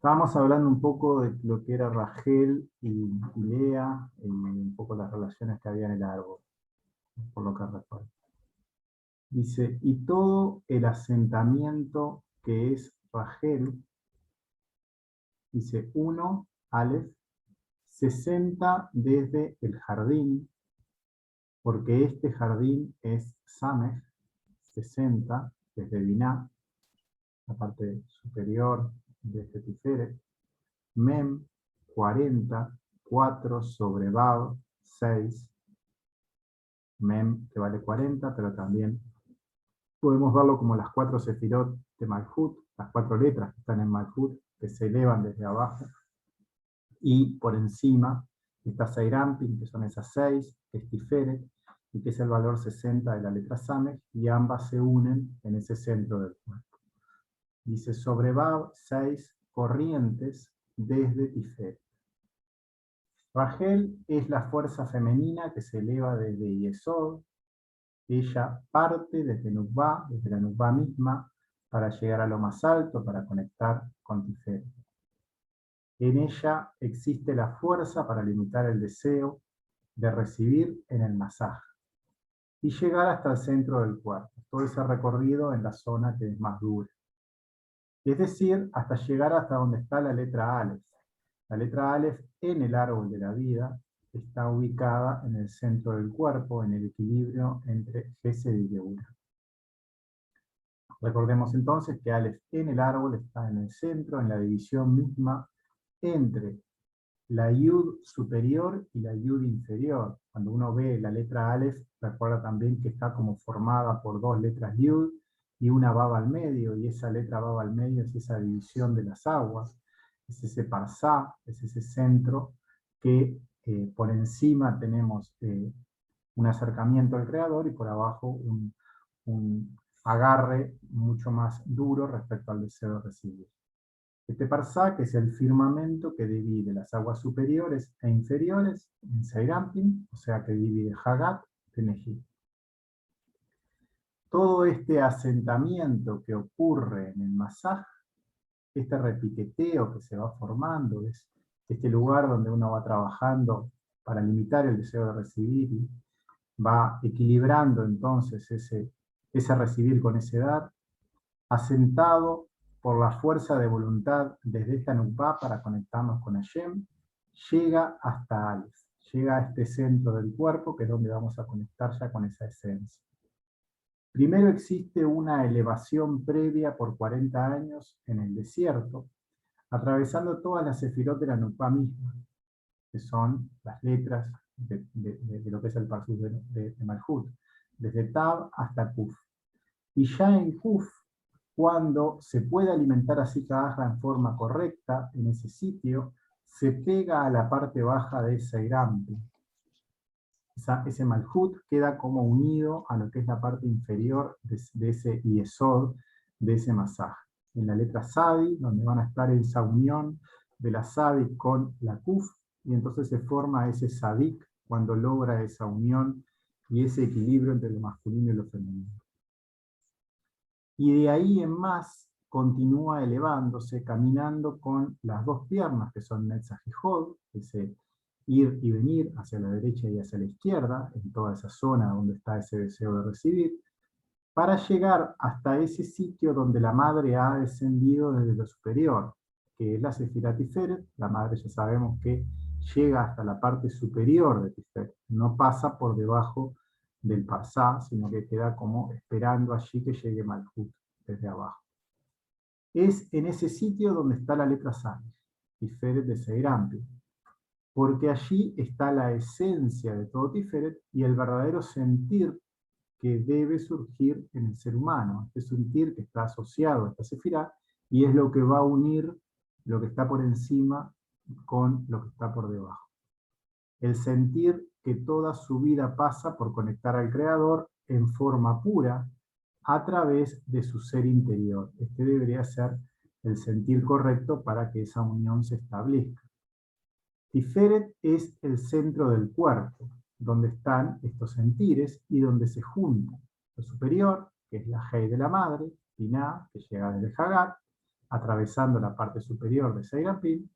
Estábamos hablando un poco de lo que era Rachel y Lea, y un poco las relaciones que había en el árbol, por lo que recuerdo. Dice, y todo el asentamiento que es Rachel, dice 1, Aleph, 60 desde el jardín, porque este jardín es Samech, 60 desde Binah, la parte superior de este Tiferet, Mem, 40, 4 sobre Bab, 6, Mem, que vale 40, pero también podemos verlo como las 4 sefirot de Malhut, las 4 letras que están en Malhut, que se elevan desde abajo, y por encima está Seirampin, que son esas 6, que es Tiferet, y que es el valor 60 de la letra Samech, y ambas se unen en ese centro del cuerpo. Dice, sobre Bab, 6 corrientes desde Tiferet. Rachel es la fuerza femenina que se eleva desde Yesod. Ella parte desde Nukba, desde la Nukba misma, para llegar a lo más alto, para conectar con Tiferet. En ella existe la fuerza para limitar el deseo de recibir en el masaj y llegar hasta el centro del cuerpo, todo ese recorrido en la zona que es más dura. Es decir, hasta llegar hasta donde está la letra Aleph. La letra Aleph en el árbol de la vida está ubicada en el centro del cuerpo, en el equilibrio entre Gesed y Geburah. Recordemos entonces que Aleph en el árbol está en el centro, en la división misma entre la Yud superior y la Yud inferior. Cuando uno ve la letra Aleph, recuerda también que está como formada por 2 letras Yud y una Bab al medio, y esa letra Bab al medio es esa división de las aguas, es ese Parsá, es ese centro que por encima tenemos un acercamiento al Creador y por abajo un agarre mucho más duro respecto al deseo de recibir. Este parsá, que es el firmamento que divide las aguas superiores e inferiores en Seirampin, o sea que divide Hagat de Nejid. Todo este asentamiento que ocurre en el masaj, este repiqueteo que se va formando, es este lugar donde uno va trabajando para limitar el deseo de recibir y va equilibrando entonces ese recibir con ese dar, asentado por la fuerza de voluntad desde esta Nukba para conectarnos con Hashem, llega hasta Aleph, llega a este centro del cuerpo que es donde vamos a conectar ya con esa esencia. Primero existe una elevación previa por 40 años en el desierto, atravesando todas las sefirot de la Nukba misma, que son las letras de lo que es el Parsut de Malhut, desde Tab hasta Kuf. Y ya en Kuf, cuando se puede alimentar así Kahaja en forma correcta, en ese sitio, se pega a la parte baja de Seirampi. Ese Malhut queda como unido a lo que es la parte inferior de ese Yesod, de ese Masaj. En la letra Sadi, donde van a estar esa unión de la Sadi con la Kuf, y entonces se forma ese Sadik cuando logra esa unión y ese equilibrio entre lo masculino y lo femenino. Y de ahí en más continúa elevándose, caminando con las 2 piernas, que son Netzach y Hod, ese ir y venir hacia la derecha y hacia la izquierda, en toda esa zona donde está ese deseo de recibir, para llegar hasta ese sitio donde la madre ha descendido desde lo superior, que es la Sefirá Tiferet. La madre ya sabemos que llega hasta la parte superior de Tiferet, no pasa por debajo del Parsá, sino que queda como esperando allí que llegue Malhut desde abajo. Es en ese sitio donde está la letra Samech, Tiferet de Seirampi, porque allí está la esencia de todo Tiferet y el verdadero sentir que debe surgir en el ser humano. Este sentir que está asociado a esta sefirá y es lo que va a unir lo que está por encima con lo que está por debajo. El sentir que toda su vida pasa por conectar al Creador en forma pura a través de su ser interior. Este debería ser el sentir correcto para que esa unión se establezca. Tiferet es el centro del cuerpo, donde están estos sentires y donde se juntan. Lo superior, que es la Hei de la madre, Binah, que llega desde Hagat, atravesando la parte superior de Seirampin,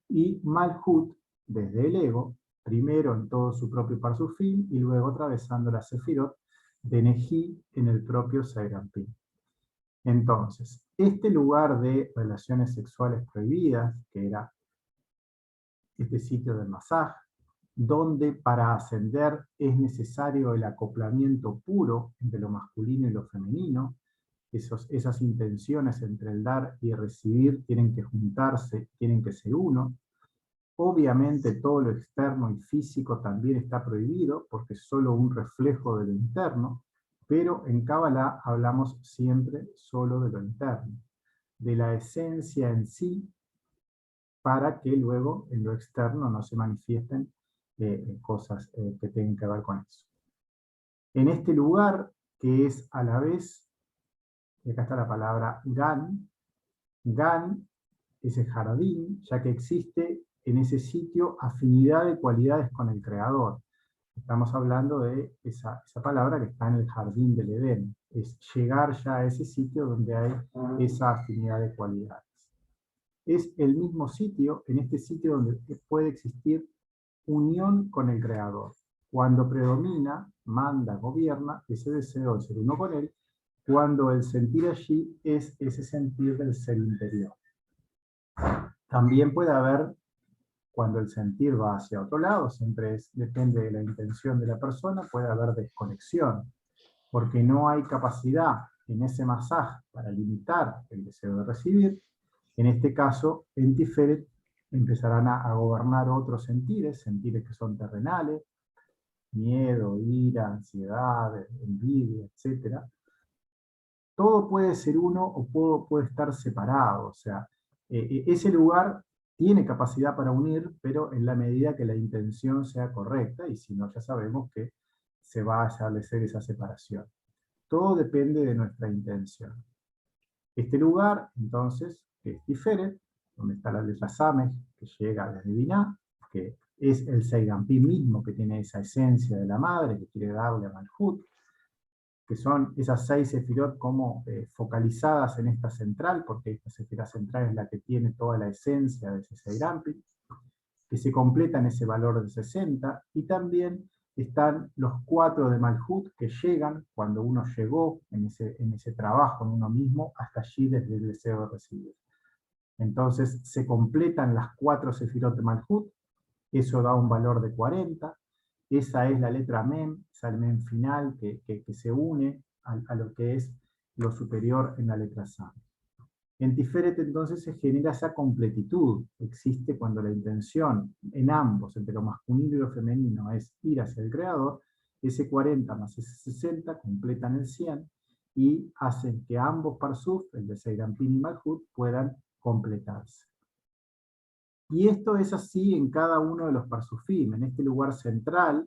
y Malhut desde el ego, primero en todo su propio Parsufim, y luego atravesando la Sefirot de Neji en el propio Seirampin. Entonces, este lugar de relaciones sexuales prohibidas, que era este sitio del Masaj, donde para ascender es necesario el acoplamiento puro entre lo masculino y lo femenino, esas intenciones entre el dar y el recibir tienen que juntarse, tienen que ser uno. Obviamente todo lo externo y físico también está prohibido, porque es solo un reflejo de lo interno, pero en Kabbalah hablamos siempre solo de lo interno, de la esencia en sí, para que luego en lo externo no se manifiesten cosas que tengan que ver con eso. En este lugar, que es a la vez, y acá está la palabra Gan, Gan es el jardín, ya que existe en ese sitio afinidad de cualidades con el Creador. Estamos hablando de esa palabra que está en el jardín del Edén, es llegar ya a ese sitio donde hay esa afinidad de cualidades. Es el mismo sitio, en este sitio donde puede existir unión con el Creador. Cuando predomina, manda, gobierna ese deseo de ser uno con Él, cuando el sentir allí es ese sentir del ser interior. También puede haber, cuando el sentir va hacia otro lado, siempre depende de la intención de la persona, puede haber desconexión, porque no hay capacidad en ese masaje para limitar el deseo de recibir. En este caso, en Tiferet empezarán a gobernar otros sentires que son terrenales, miedo, ira, ansiedad, envidia, etc. Todo puede ser uno o puede estar separado, o sea, ese lugar tiene capacidad para unir, pero en la medida que la intención sea correcta, y si no ya sabemos que se va a establecer esa separación. Todo depende de nuestra intención. Este lugar, entonces, que es Tiferet, donde está la letra Samej, que llega desde Binah, que es el Seirampin mismo, que tiene esa esencia de la madre, que quiere darle a Malhut, que son esas 6 sefirot como focalizadas en esta central, porque esta sefira central es la que tiene toda la esencia de ese Seirampin, que se completa en ese valor de 60, y también están los 4 de Malhut que llegan cuando uno llegó en ese trabajo en uno mismo, hasta allí desde el deseo de recibir. Entonces se completan las 4 sefirot de Malhut, eso da un valor de 40, esa es la letra Mem, es el Mem final que se une a lo que es lo superior en la letra Sam. En Tiferet entonces se genera esa completitud, existe cuando la intención en ambos, entre lo masculino y lo femenino, es ir hacia el Creador, ese 40 más ese 60 completan el 100 y hacen que ambos Parsuf, el de Seirampin y Malhut, puedan completarse. Y esto es así en cada uno de los Parsufim, en este lugar central,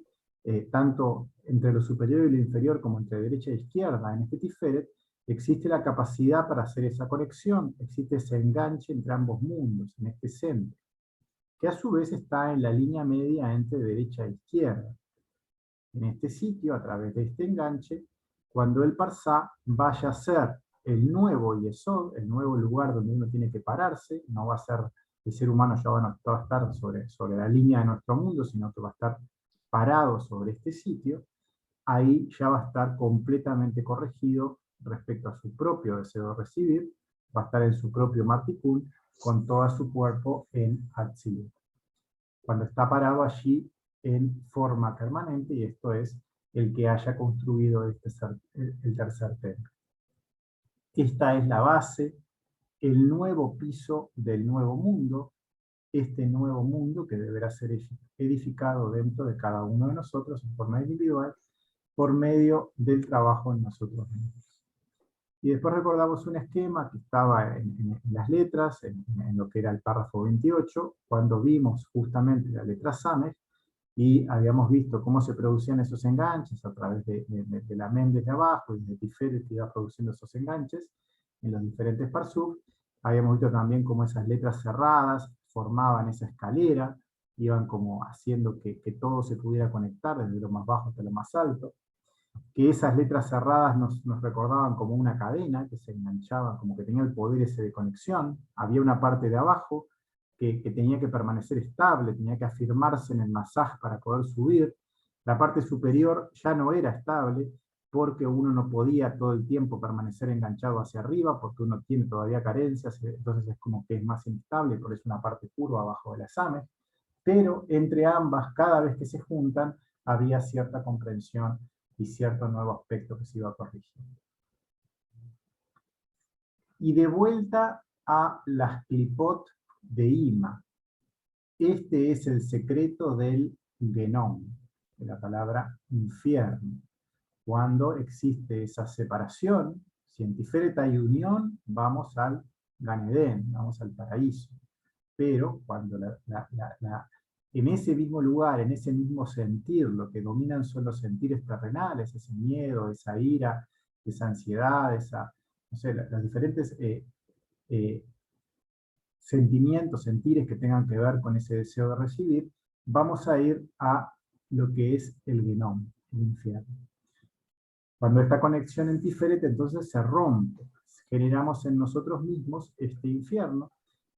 tanto entre lo superior y lo inferior como entre derecha e izquierda, en este Tiferet, existe la capacidad para hacer esa conexión, existe ese enganche entre ambos mundos, en este centro, que a su vez está en la línea media entre derecha e izquierda. En este sitio, a través de este enganche, cuando el Parsá vaya a ser el nuevo Yesod, el nuevo lugar donde uno tiene que pararse, no va a ser el ser humano ya va a estar sobre la línea de nuestro mundo, sino que va a estar parado sobre este sitio, ahí ya va a estar completamente corregido respecto a su propio deseo de recibir, va a estar en su propio Martikun, con todo su cuerpo en Atzilut. Cuando está parado allí en forma permanente, y esto es el que haya construido el tercer templo. Esta es la base, el nuevo piso del nuevo mundo, este nuevo mundo que deberá ser edificado dentro de cada uno de nosotros en forma individual, por medio del trabajo en nosotros mismos. Y después recordamos un esquema que estaba en las letras, en lo que era el párrafo 28, cuando vimos justamente la letra Samej, y habíamos visto cómo se producían esos enganches a través de la Mem desde abajo, y de Tiferet que iba produciendo esos enganches en los diferentes Parsuf. Habíamos visto también cómo esas letras cerradas formaban esa escalera, iban como haciendo que todo se pudiera conectar desde lo más bajo hasta lo más alto. que esas letras cerradas nos recordaban como una cadena que se enganchaba, como que tenía el poder ese de conexión. Había una parte de abajo que tenía que permanecer estable, tenía que afirmarse en el masaj para poder subir. La parte superior ya no era estable, porque uno no podía todo el tiempo permanecer enganchado hacia arriba, porque uno tiene todavía carencias, entonces es como que es más inestable, por eso una parte curva abajo de la SAME, pero entre ambas, cada vez que se juntan, había cierta comprensión y cierto nuevo aspecto que se iba corrigiendo. Y de vuelta a las clipot de Ima. Este es el secreto del Genom, de la palabra infierno. Cuando existe esa separación, si en Tiferet hay unión, vamos al Gan Eden, vamos al paraíso. Pero cuando en ese mismo lugar, en ese mismo sentir, lo que dominan son los sentires terrenales, ese miedo, esa ira, esa ansiedad, no sé, los diferentes sentimientos, sentires que tengan que ver con ese deseo de recibir, vamos a ir a lo que es el Genom, el infierno. Cuando esta conexión en Tiferet entonces se rompe, generamos en nosotros mismos este infierno,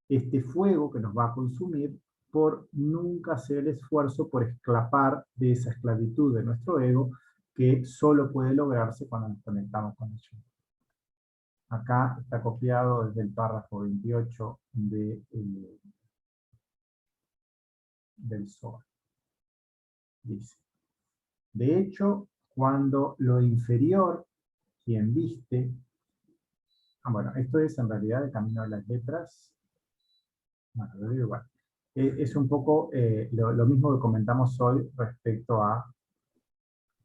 este fuego que nos va a consumir por nunca hacer el esfuerzo por escapar de esa esclavitud de nuestro ego que solo puede lograrse cuando nos conectamos con el yo. Acá está copiado desde el párrafo 28 del Zohar. Dice, de hecho, cuando lo inferior, quien viste, bueno, esto es en realidad el camino de las letras, bueno, lo digo igual. Es un poco lo mismo que comentamos hoy respecto a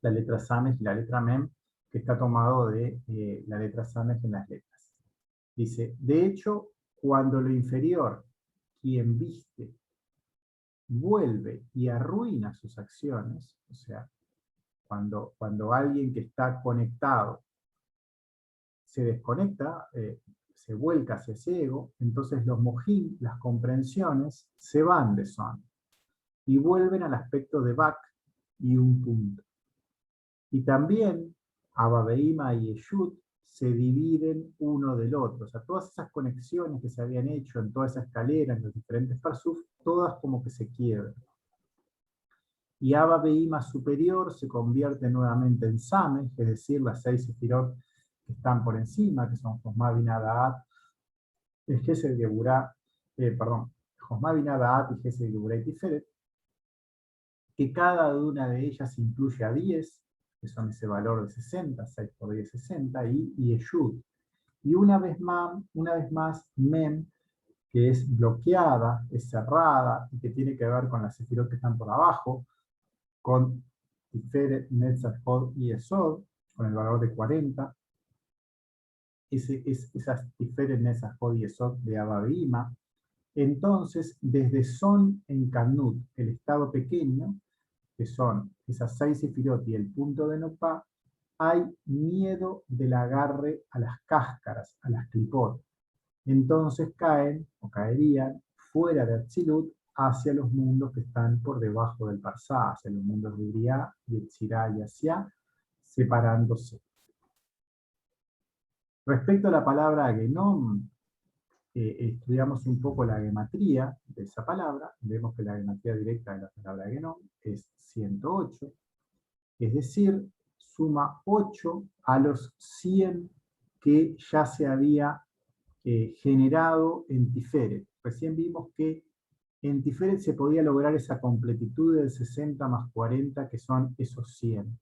la letra Sames y la letra Mem, que está tomado de la letra Sames en las letras. Dice, de hecho, cuando lo inferior, quien viste, vuelve y arruina sus acciones, o sea, cuando alguien que está conectado se desconecta, se vuelca hacia ese ego, entonces los mojim, las comprensiones, se van de son y vuelven al aspecto de Bak y un punto. Y también Abba Behima y Yeshut se dividen uno del otro. O sea, todas esas conexiones que se habían hecho en toda esa escalera, en los diferentes parsuf, todas como que se quiebran. Y Abba Behima superior se convierte nuevamente en Same, es decir, las 6 sefirot que están por encima, que son Josma Binah Da'at, Gesed Geburah, Josma Binah Da'at y Gesed Geburah y Tiferet, que cada una de ellas incluye a 10, que son ese valor de 60, 6 por 10, 60, y Yeshut. Y una vez más, Mem, que es bloqueada, es cerrada, y que tiene que ver con las sefirot que están por abajo, con Tiferet, Netzach, Hod y Esod, con el valor de 40. Esas Tiferet, Netzach, Hod y Esod de Abba Behima. Entonces, desde Son en Kanut, el estado pequeño, que son esas 6 sefirot y el punto de Nopá, hay miedo del agarre a las cáscaras, a las clipot. Entonces caen, o caerían, fuera de Atzilut, hacia los mundos que están por debajo del Parsá, hacia los mundos de Uriah, Yetzirah y Asiá, separándose. Respecto a la palabra Genom, estudiamos un poco la gematría de esa palabra, vemos que la gematría directa de la palabra Genom es 108, es decir, suma 8 a los 100 que ya se había generado en Tiferet. Recién vimos que en Tiferet se podía lograr esa completitud del 60 más 40, que son esos 100.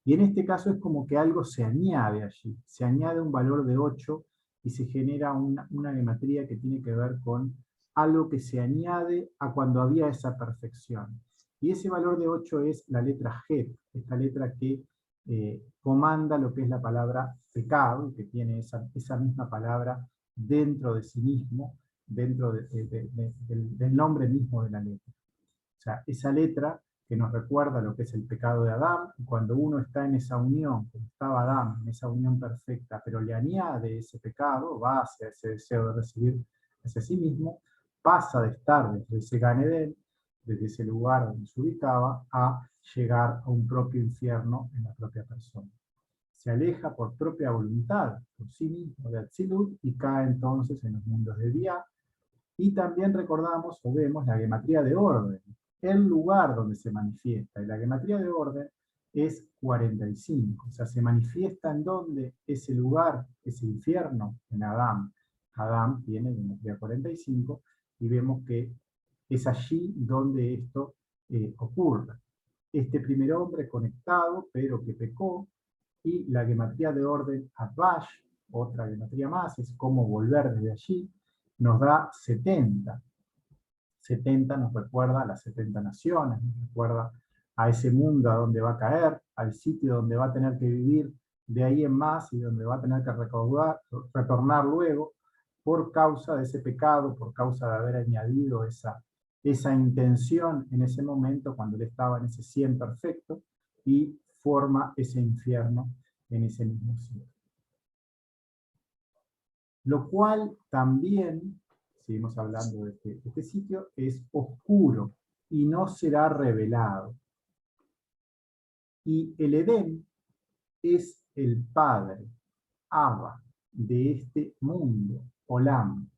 Y en este caso es como que algo se añade allí, se añade un valor de 8 y se genera una gematría que tiene que ver con algo que se añade a cuando había esa perfección. Y ese valor de 8 es la letra Het, esta letra que comanda lo que es la palabra pecado, que tiene esa misma palabra dentro de sí mismo, dentro del nombre mismo de la letra. O sea, esa letra que nos recuerda lo que es el pecado de Adán, y cuando uno está en esa unión, como estaba Adán, en esa unión perfecta, pero le añade ese pecado, va hacia ese deseo de recibir hacia sí mismo, pasa de estar desde ese Gan Eden desde ese lugar donde se ubicaba, a llegar a un propio infierno en la propia persona. Se aleja por propia voluntad, por sí mismo de Atzilut, y cae entonces en los mundos de Bia. Y también recordamos o vemos la gematría de orden, el lugar donde se manifiesta. Y la gematría de orden es 45. O sea, se manifiesta en donde ese lugar, ese infierno, en Adán. Adán tiene gematría 45 y vemos que es allí donde esto ocurre. Este primer hombre conectado, pero que pecó, y la gematría de orden Atbash, otra gematría más, es cómo volver desde allí, nos da 70. 70 nos recuerda a las 70 naciones, nos recuerda a ese mundo a donde va a caer, al sitio donde va a tener que vivir de ahí en más y donde va a tener que retornar luego por causa de ese pecado, por causa de haber añadido esa intención en ese momento cuando él estaba en ese 100 perfecto y forma ese infierno en ese mismo sitio. Lo cual también, seguimos hablando de este sitio, es oscuro y no será revelado. Y el Edén es el padre, Abba, de este mundo, Olam,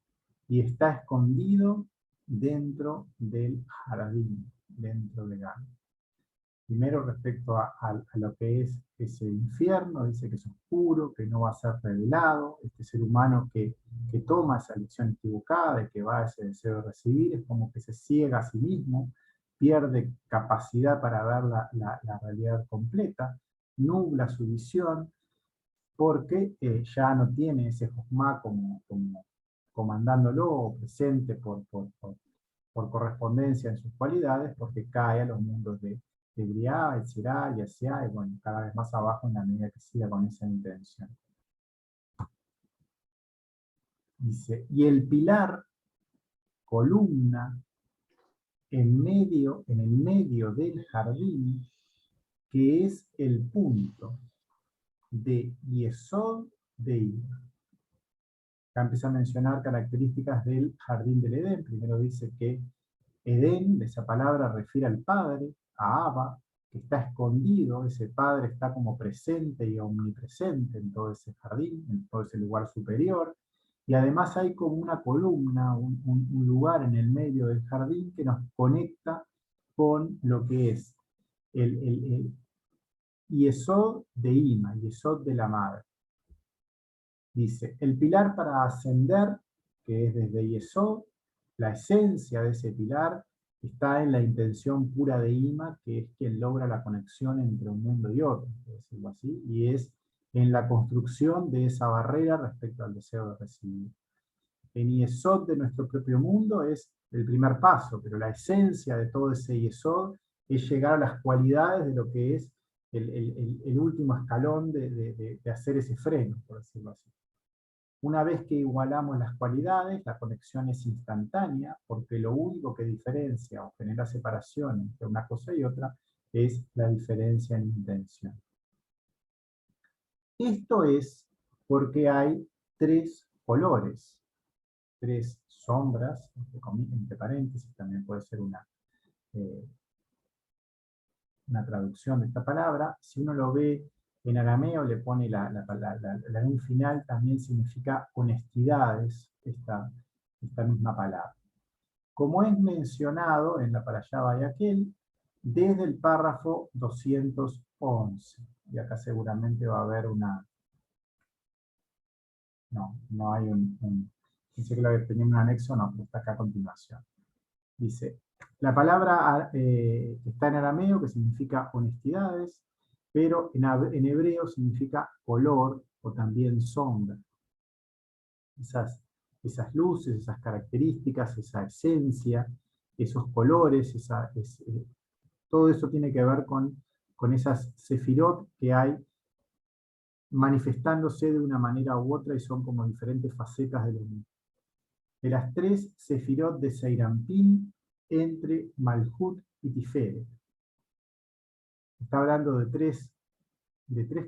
y está escondido dentro del jardín, dentro de Gan. Primero respecto a lo que es ese infierno, dice que es oscuro, que no va a ser revelado. Este ser humano que toma esa elección equivocada, de que va a ese deseo de recibir, es como que se ciega a sí mismo, pierde capacidad para ver la realidad completa, nubla su visión, porque ya no tiene ese Josma como comandándolo, presente por correspondencia en sus cualidades, porque cae a los mundos de Briá, Etzirá, Yasia, y bueno, cada vez más abajo en la medida que siga con esa intención. Dice, y el pilar, columna, en el medio del jardín, que es el punto de Yesod de Ida. Acá empieza a mencionar características del jardín del Edén. Primero dice que Edén, de esa palabra, refiere al Padre, a Abba, que está escondido, ese Padre está como presente y omnipresente en todo ese jardín, en todo ese lugar superior, y además hay como una columna, un lugar en el medio del jardín que nos conecta con lo que es el Yesod de Ima, Yesod de la Madre. Dice, el pilar para ascender, que es desde Yesod, la esencia de ese pilar está en la intención pura de Ima, que es quien logra la conexión entre un mundo y otro, por decirlo así, y es en la construcción de esa barrera respecto al deseo de recibir. En Yesod de nuestro propio mundo es el primer paso, pero la esencia de todo ese Yesod es llegar a las cualidades de lo que es el último escalón de hacer ese freno, por decirlo así. Una vez que igualamos las cualidades, la conexión es instantánea, porque lo único que diferencia o genera separación entre una cosa y otra es la diferencia en intención. Esto es porque hay tres colores, tres sombras, entre paréntesis, también puede ser una traducción de esta palabra. Si uno lo ve en arameo, le pone la un final, también significa honestidades, esta misma palabra. Como es mencionado en la Parashá Vayakhel, desde el párrafo 211. Y acá seguramente va a haber una... No hay pensé que lo tenía un anexo, no, pero está acá a continuación. Dice, la palabra está en arameo, que significa honestidades, pero en hebreo significa color o también sombra. Esas luces, esas características, esa esencia, esos colores, todo eso tiene que ver con esas sefirot que hay manifestándose de una manera u otra y son como diferentes facetas de lo mismo. De las tres sefirot de Seirampín, entre Malhut y Tiferet. Está hablando de tres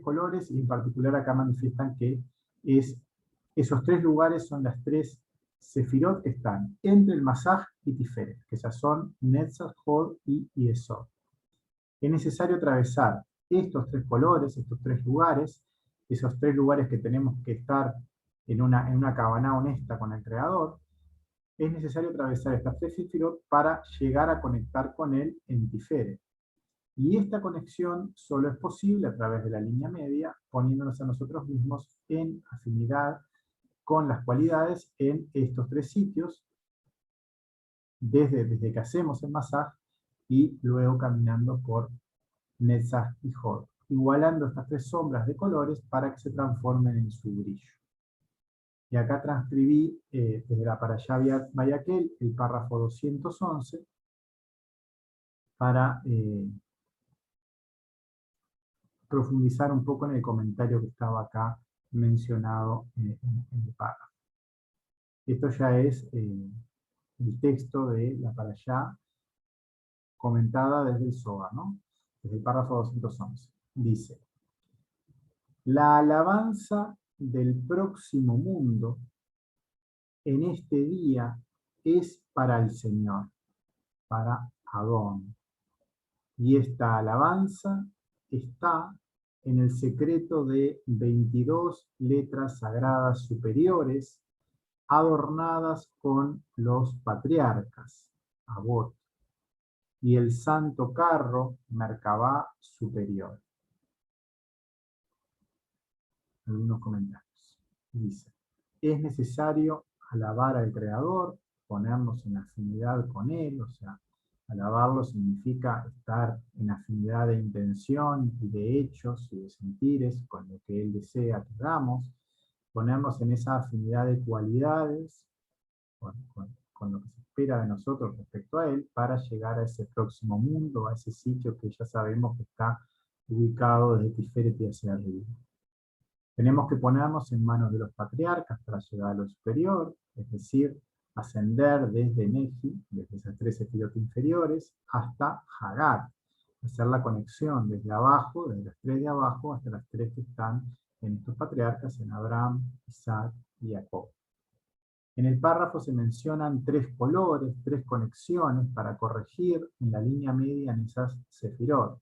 colores y en particular acá manifiestan que esos tres lugares son las tres sefirot que están entre el Masaj y Tiferet, que ya son Netzach, Hod y Yesod. Es necesario atravesar estos tres colores, estos tres lugares, esos tres lugares que tenemos que estar en una cabaná honesta con el Creador. Es necesario atravesar estas tres sefirot para llegar a conectar con él en Tiferet. Y esta conexión solo es posible a través de la línea media, poniéndonos a nosotros mismos en afinidad con las cualidades en estos tres sitios, desde que hacemos el masaj y luego caminando por Netzach y Hod, igualando estas tres sombras de colores para que se transformen en su brillo. Y acá transcribí desde la Parashá Vayakhel el párrafo 211 para profundizar un poco en el comentario que estaba acá mencionado en el párrafo. Esto ya es el texto de la Parashá comentada desde el Zohar, ¿no? Desde el párrafo 211. Dice: la alabanza del próximo mundo en este día es para el Señor, para Adón. Y esta alabanza está en el secreto de 22 letras sagradas superiores adornadas con los patriarcas, Avot, y el santo carro, Merkabá superior. Algunos comentarios. Dice: es necesario alabar al Creador, ponernos en afinidad con Él, o sea, alabarlo significa estar en afinidad de intención y de hechos y de sentires con lo que Él desea que hagamos, ponernos en esa afinidad de cualidades con lo que se espera de nosotros respecto a Él para llegar a ese próximo mundo, a ese sitio que ya sabemos que está ubicado desde Tiferet y hacia arriba. Tenemos que ponernos en manos de los patriarcas para llegar a lo superior, es decir, ascender desde Neji, desde esas tres sefirot inferiores, hasta Hagar, hacer la conexión desde abajo, desde las tres de abajo, hasta las tres que están en estos patriarcas, en Abraham, Isaac y Jacob. En el párrafo se mencionan tres colores, tres conexiones para corregir en la línea media en esas sefirot,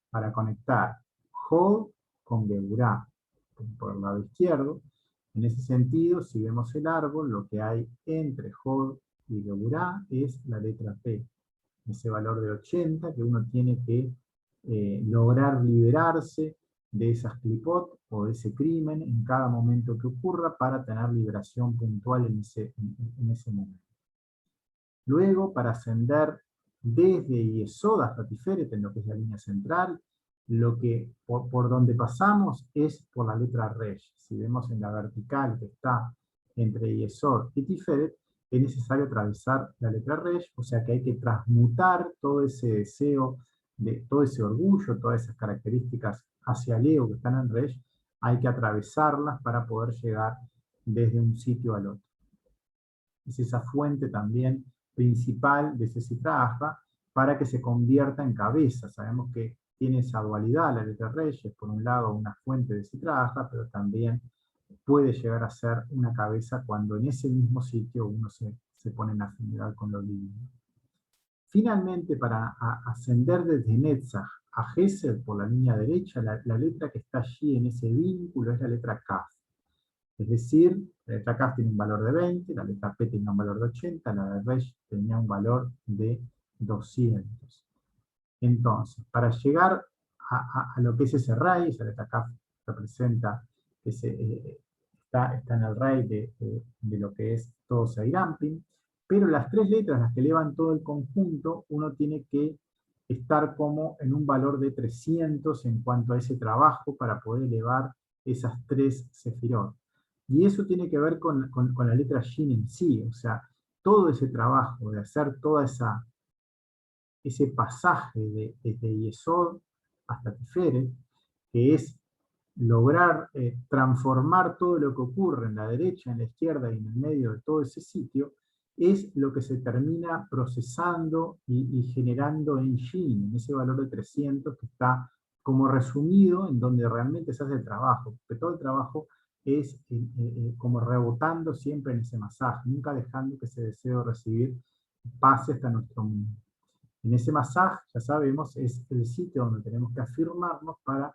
para conectar Hod con Geburah, por el lado izquierdo. En ese sentido, si vemos el árbol, lo que hay entre Hod y Geburah es la letra P, ese valor de 80 que uno tiene que lograr liberarse de esas clipot o de ese crimen en cada momento que ocurra para tener liberación puntual en ese momento. Luego, para ascender desde Yesod hasta Tiferet, en lo que es la línea central, lo que por donde pasamos es por la letra Resh. Si vemos en la vertical que está entre Yesod y Tiferet, es necesario atravesar la letra Resh, o sea que hay que transmutar todo ese deseo, todo ese orgullo, todas esas características hacia el ego que están en Resh, hay que atravesarlas para poder llegar desde un sitio al otro. Es esa fuente también principal de ese Sitra para que se convierta en cabeza. Sabemos que tiene esa dualidad la letra Reyes, por un lado una fuente de Sitra, pero también puede llegar a ser una cabeza cuando en ese mismo sitio uno se pone en afinidad con lo divino. Finalmente, para ascender desde Netzach a Gesed por la línea derecha, la letra que está allí en ese vínculo es la letra Kaf. Es decir, la letra Kaf tiene un valor de 20, la letra P tenía un valor de 80, la de Resh tenía un valor de 200. Entonces, para llegar a lo que es ese raíz, la letra Kaf representa, está en el raíz de lo que es todo Seirampin, pero las tres letras, las que elevan todo el conjunto, uno tiene que estar como en un valor de 300 en cuanto a ese trabajo para poder elevar esas tres sefirot. Y eso tiene que ver con la letra Shin en sí, o sea, todo ese trabajo de hacer toda ese pasaje desde Yesod hasta Tiferet, que es lograr transformar todo lo que ocurre en la derecha, en la izquierda y en el medio de todo ese sitio, es lo que se termina procesando y generando en Shin, en ese valor de 300 que está como resumido en donde realmente se hace el trabajo, porque todo el trabajo es como rebotando siempre en ese masaje, nunca dejando que ese deseo de recibir pase hasta nuestro mundo. En ese masaje, ya sabemos, es el sitio donde tenemos que afirmarnos para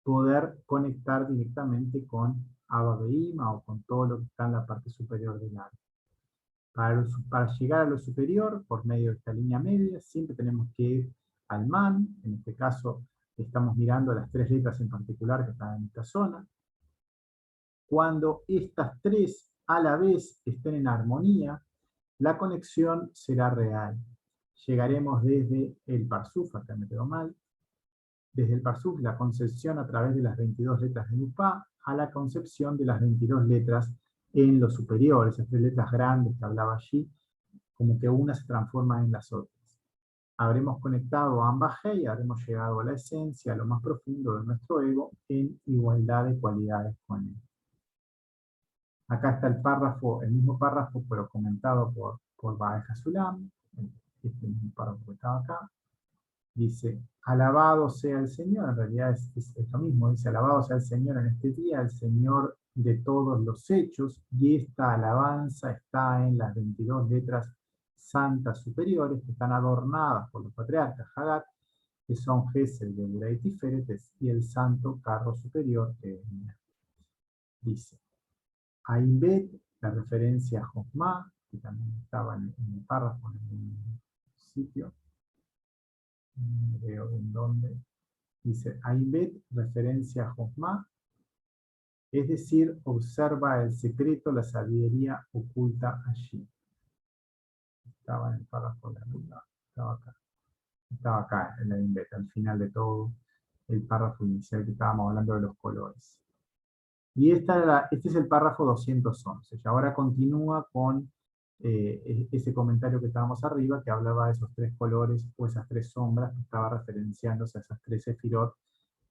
poder conectar directamente con Abba Behima o con todo lo que está en la parte superior del alma. Para llegar a lo superior, por medio de esta línea media, siempre tenemos que ir al man. En este caso estamos mirando las 3 letras en particular que están en esta zona. Cuando estas 3 a la vez estén en armonía, la conexión será real. Llegaremos desde el Parsuf, acá me quedó mal, desde el Parsuf, la concepción a través de las 22 letras de Nupá, a la concepción de las 22 letras en lo superior, esas 3 letras grandes que hablaba allí, como que una se transforma en las otras. Habremos conectado a ambas y habremos llegado a la esencia, a lo más profundo de nuestro ego, en igualdad de cualidades con él. Acá está el párrafo, el mismo párrafo, pero comentado por Baal Hasulam, este mismo párrafo que estaba acá. Dice, alabado sea el Señor, en realidad es lo mismo, dice, alabado sea el Señor en este día, el Señor de todos los hechos, y esta alabanza está en las 22 letras santas superiores que están adornadas por los patriarcas Hagat, que son Gesel, Geburah y Tiferet, y el santo carro superior que es Binah. Dice, Aimbet, la referencia a Jochma, que también estaba en el párrafo, en el sitio, no veo en dónde, dice, Aimbet, referencia a Jochma, es decir, observa el secreto, la sabiduría oculta allí. Estaba en el párrafo de arriba, estaba acá en el Aimbet, al final de todo, el párrafo inicial que estábamos hablando de los colores. Y este es el párrafo 211, y ahora continúa con ese comentario que estábamos arriba, que hablaba de esos 3 colores o esas 3 sombras, que estaba referenciándose a esas 3 sefirot,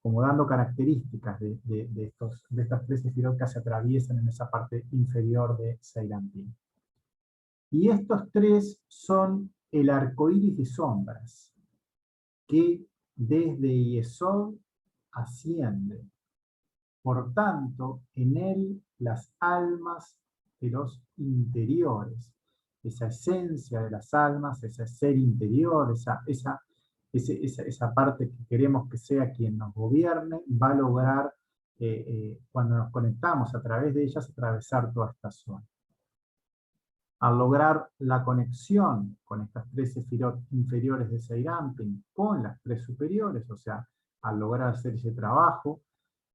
como dando características de estas 3 sefirot que se atraviesan en esa parte inferior de Seiranpin. Y estos 3 son el arco iris de sombras, que desde Yesod asciende. Por tanto, en él las almas de los interiores, esa esencia de las almas, ese ser interior, esa parte que queremos que sea quien nos gobierne, va a lograr, cuando nos conectamos a través de ellas, atravesar toda esta zona. Al lograr la conexión con estas 3 sefirot inferiores de Seiranpin con las 3 superiores, o sea, al lograr hacer ese trabajo,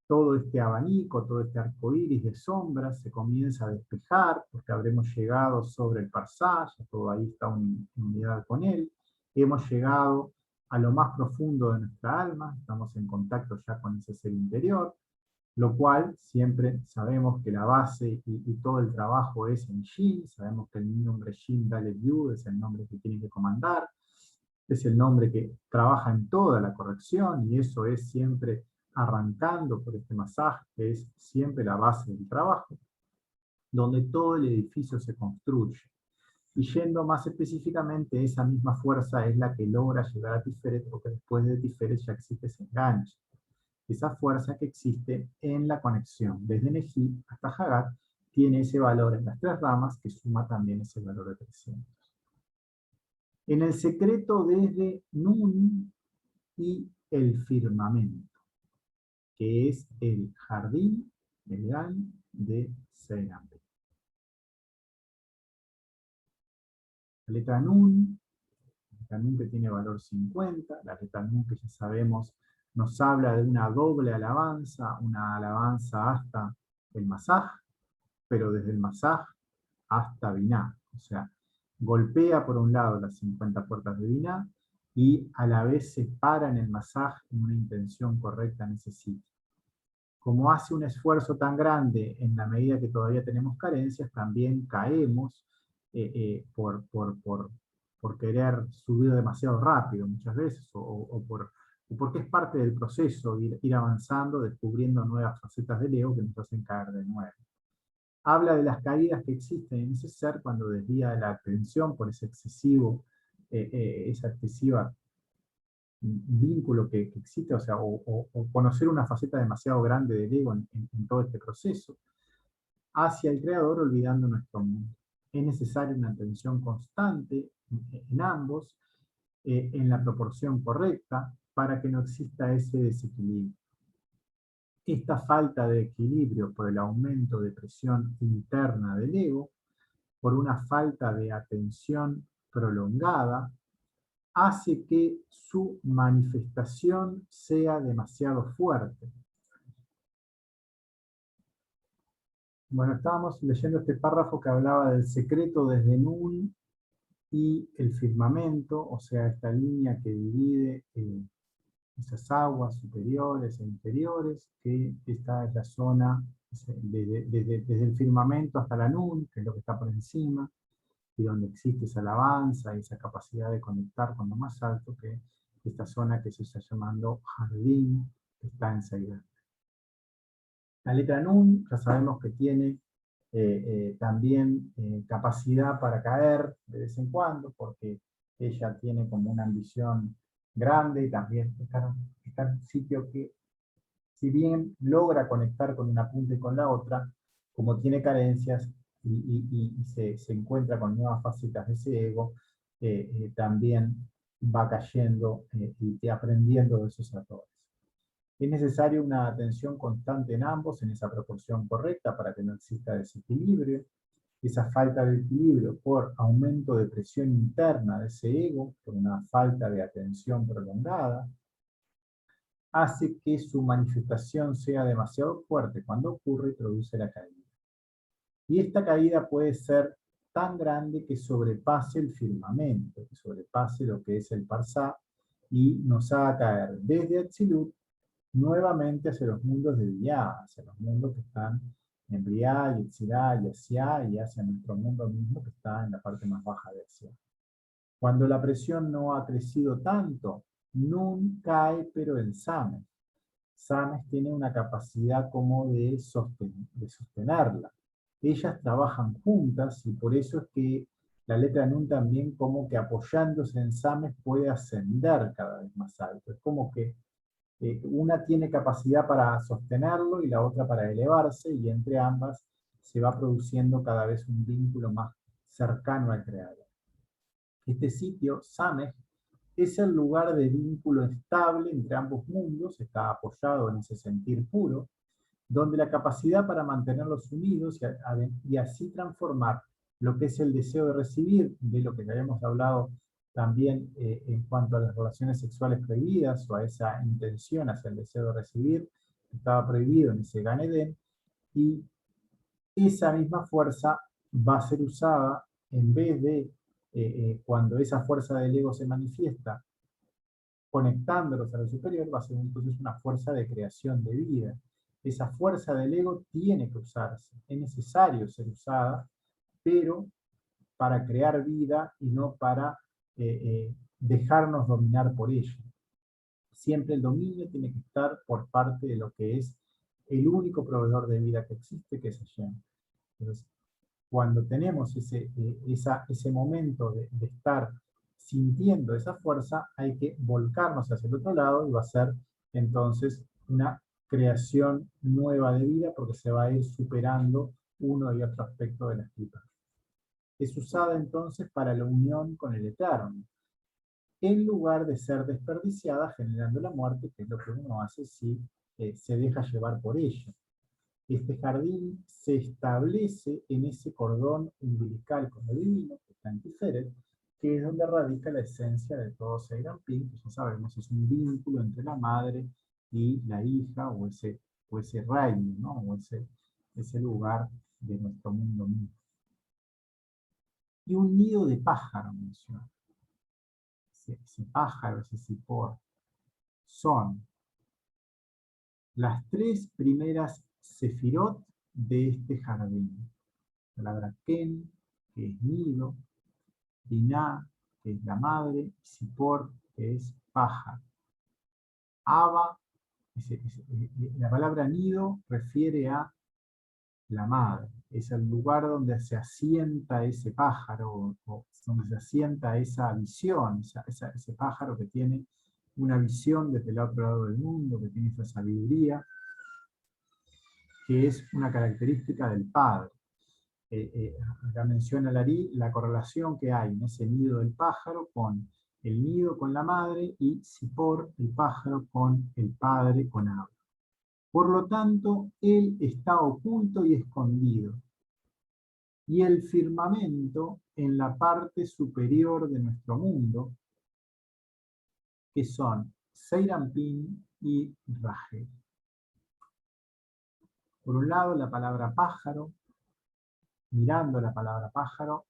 todo este abanico, todo este arco iris de sombras se comienza a despejar, porque habremos llegado sobre el Parsá, ya todo ahí está en unidad con él, hemos llegado a lo más profundo de nuestra alma, estamos en contacto ya con ese ser interior, lo cual siempre sabemos que la base y todo el trabajo es en Shin, sabemos que el nombre Shin Dalet Yud es el nombre que tiene que comandar, es el nombre que trabaja en toda la corrección, y eso es siempre arrancando por este masaje, que es siempre la base del trabajo, donde todo el edificio se construye. Y yendo más específicamente, esa misma fuerza es la que logra llegar a Tiferet, porque después de Tiferet ya existe ese enganche. Esa fuerza que existe en la conexión, desde Neji hasta Hagat, tiene ese valor en las 3 ramas, que suma también ese valor de 300. En el secreto desde Nun y el firmamento, que es el jardín legal de Seiranpin. La letra Nun que tiene valor 50, la letra Nun que ya sabemos nos habla de una doble alabanza, una alabanza hasta el Masaj, pero desde el Masaj hasta Binah, o sea, golpea por un lado las 50 puertas de Binah y a la vez se para en el Masaj en una intención correcta en ese sitio. Como hace un esfuerzo tan grande en la medida que todavía tenemos carencias, también caemos por querer subir demasiado rápido muchas veces, o porque es parte del proceso ir avanzando, descubriendo nuevas facetas del ego que nos hacen caer de nuevo. Habla de las caídas que existen en ese ser cuando desvía de la atención por ese esa excesiva vínculo que existe, o sea, o conocer una faceta demasiado grande del ego en todo este proceso. hacia el Creador olvidando nuestro mundo. Es necesaria una atención constante en ambos, en la proporción correcta, para que no exista ese desequilibrio. Esta falta de equilibrio por el aumento de presión interna del ego, por una falta de atención prolongada, hace que su manifestación sea demasiado fuerte. Bueno, estábamos leyendo este párrafo que hablaba del secreto desde Nun y el firmamento, o sea, esta línea que divide esas aguas superiores e inferiores, que esta es la zona desde el firmamento hasta la Nun, que es lo que está por encima, y donde existe esa alabanza y esa capacidad de conectar con lo más alto, que esta zona que se está llamando jardín, que está enseguida. La letra Nun ya sabemos que tiene también capacidad para caer de vez en cuando, porque ella tiene como una ambición grande y también está en un sitio que, si bien logra conectar con una punta y con la otra, como tiene carencias y se encuentra con nuevas facetas de ese ego, también va cayendo y aprendiendo de esos errores. Es necesaria una atención constante en ambos, en esa proporción correcta, para que no exista desequilibrio. Esa falta de equilibrio por aumento de presión interna de ese ego, por una falta de atención prolongada, hace que su manifestación sea demasiado fuerte cuando ocurre y produce la caída. Y esta caída puede ser tan grande que sobrepase el firmamento, que sobrepase lo que es el Parsá, y nos haga caer desde Atzilut nuevamente hacia los mundos de Briá, hacia los mundos que están en Briá, Yetzirá, Yasiá, y hacia nuestro mundo mismo que está en la parte más baja de Asiá. Cuando la presión no ha crecido tanto, Nun cae, pero en Sames. Sames tiene una capacidad como de sostenerla. Ellas trabajan juntas y por eso es que la letra Nun también como que apoyándose en Sames puede ascender cada vez más alto. Es como que una tiene capacidad para sostenerlo y la otra para elevarse, y entre ambas se va produciendo cada vez un vínculo más cercano al Creador. Este sitio, Samej, es el lugar de vínculo estable entre ambos mundos, está apoyado en ese sentir puro, donde la capacidad para mantenerlos unidos y así transformar lo que es el deseo de recibir, de lo que habíamos hablado también en cuanto a las relaciones sexuales prohibidas, o a esa intención hacia el deseo de recibir, que estaba prohibido en ese Gan Edén, y esa misma fuerza va a ser usada en vez de cuando esa fuerza del ego se manifiesta, conectándolos a lo superior, va a ser entonces una fuerza de creación de vida. Esa fuerza del ego tiene que usarse, es necesario ser usada, pero para crear vida y no para dejarnos dominar por ella. Siempre el dominio tiene que estar por parte de lo que es el único proveedor de vida que existe, que es Hashem. Entonces, cuando tenemos ese momento de estar sintiendo esa fuerza, hay que volcarnos hacia el otro lado y va a ser entonces una creación nueva de vida, porque se va a ir superando uno y otro aspecto de la escritura. Es usada entonces para la unión con el Eterno, en lugar de ser desperdiciada generando la muerte, que es lo que uno hace si se deja llevar por ella. Este jardín se establece en ese cordón umbilical con lo divino, que está en Tiferet, que es donde radica la esencia de todo Seiranpin, que ya sabemos es un vínculo entre la madre y la hija, o ese reino, ¿no? O ese lugar de nuestro mundo mismo. Y un nido de pájaro menciona. Ese pájaro, ese sipor, son las tres primeras sefirot de este jardín. La palabra Ken, que es nido, Binah, que es la madre, y Sipor, que es pájaro. Abba, la palabra nido refiere a la madre, es el lugar donde se asienta ese pájaro, o donde se asienta esa visión, ese pájaro que tiene una visión desde el otro lado del mundo, que tiene esa sabiduría. que es una característica del padre. Acá menciona Larí la correlación que hay en ese nido del pájaro con el nido con la madre y Sipor, el pájaro, con el padre, con Abba. Por lo tanto, él está oculto y escondido. Y el firmamento en la parte superior de nuestro mundo, que son Seirampín y Rajel. Por un lado, la palabra pájaro, mirando la palabra pájaro,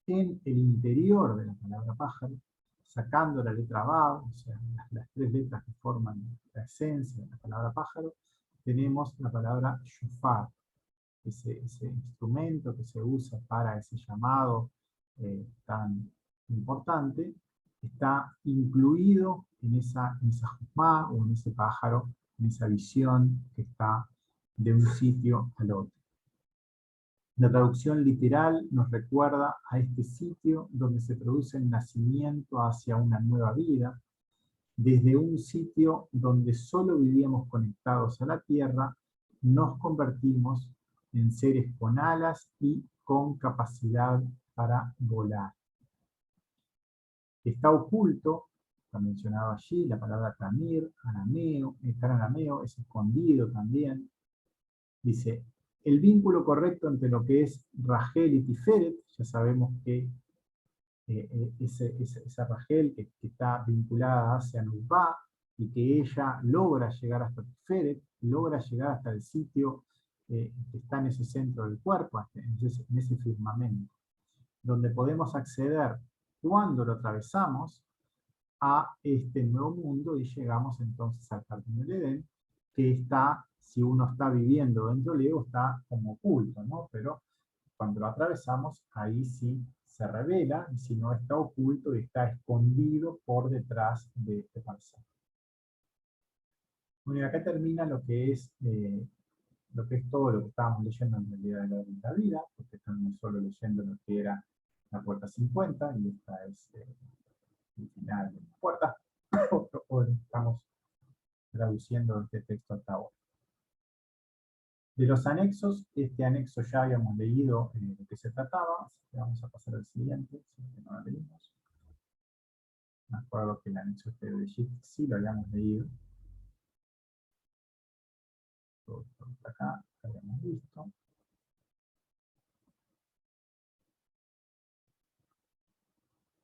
en el interior de la palabra pájaro, sacando la letra Vav, o sea, las tres letras que forman la esencia de la palabra pájaro, tenemos la palabra shofar, ese instrumento que se usa para ese llamado tan importante, está incluido en esa jumá o en ese pájaro, en esa visión que está de un sitio al otro. La traducción literal nos recuerda a este sitio donde se produce el nacimiento hacia una nueva vida, desde un sitio donde solo vivíamos conectados a la tierra, nos convertimos en seres con alas y con capacidad para volar. Está oculto, está mencionado allí, la palabra tamir, arameo, estar arameo, es escondido también. Dice, el vínculo correcto entre lo que es Rajel y Tiferet, ya sabemos que esa Rajel que está vinculada hacia Nubá, y que ella logra llegar hasta Tiferet, logra llegar hasta el sitio que está en ese centro del cuerpo, en ese firmamento, donde podemos acceder, cuando lo atravesamos, a este nuevo mundo y llegamos entonces al Jardín del Edén, que está, si uno está viviendo dentro del ego, está como oculto, ¿no? Pero cuando lo atravesamos, ahí sí se revela, y si no, está oculto y está escondido por detrás de este parcial. Bueno, y acá termina lo que es todo lo que estábamos leyendo en realidad de la vida, porque estamos solo leyendo lo que era la puerta 50, y esta es el final de la puerta. Estamos traduciendo este texto hasta ahora. De los anexos, este anexo ya habíamos leído de qué se trataba, así que vamos a pasar al siguiente, si es que no lo leímos. Me acuerdo que el anexo este de Git sí lo habíamos leído. Todo esto está acá, lo habíamos visto.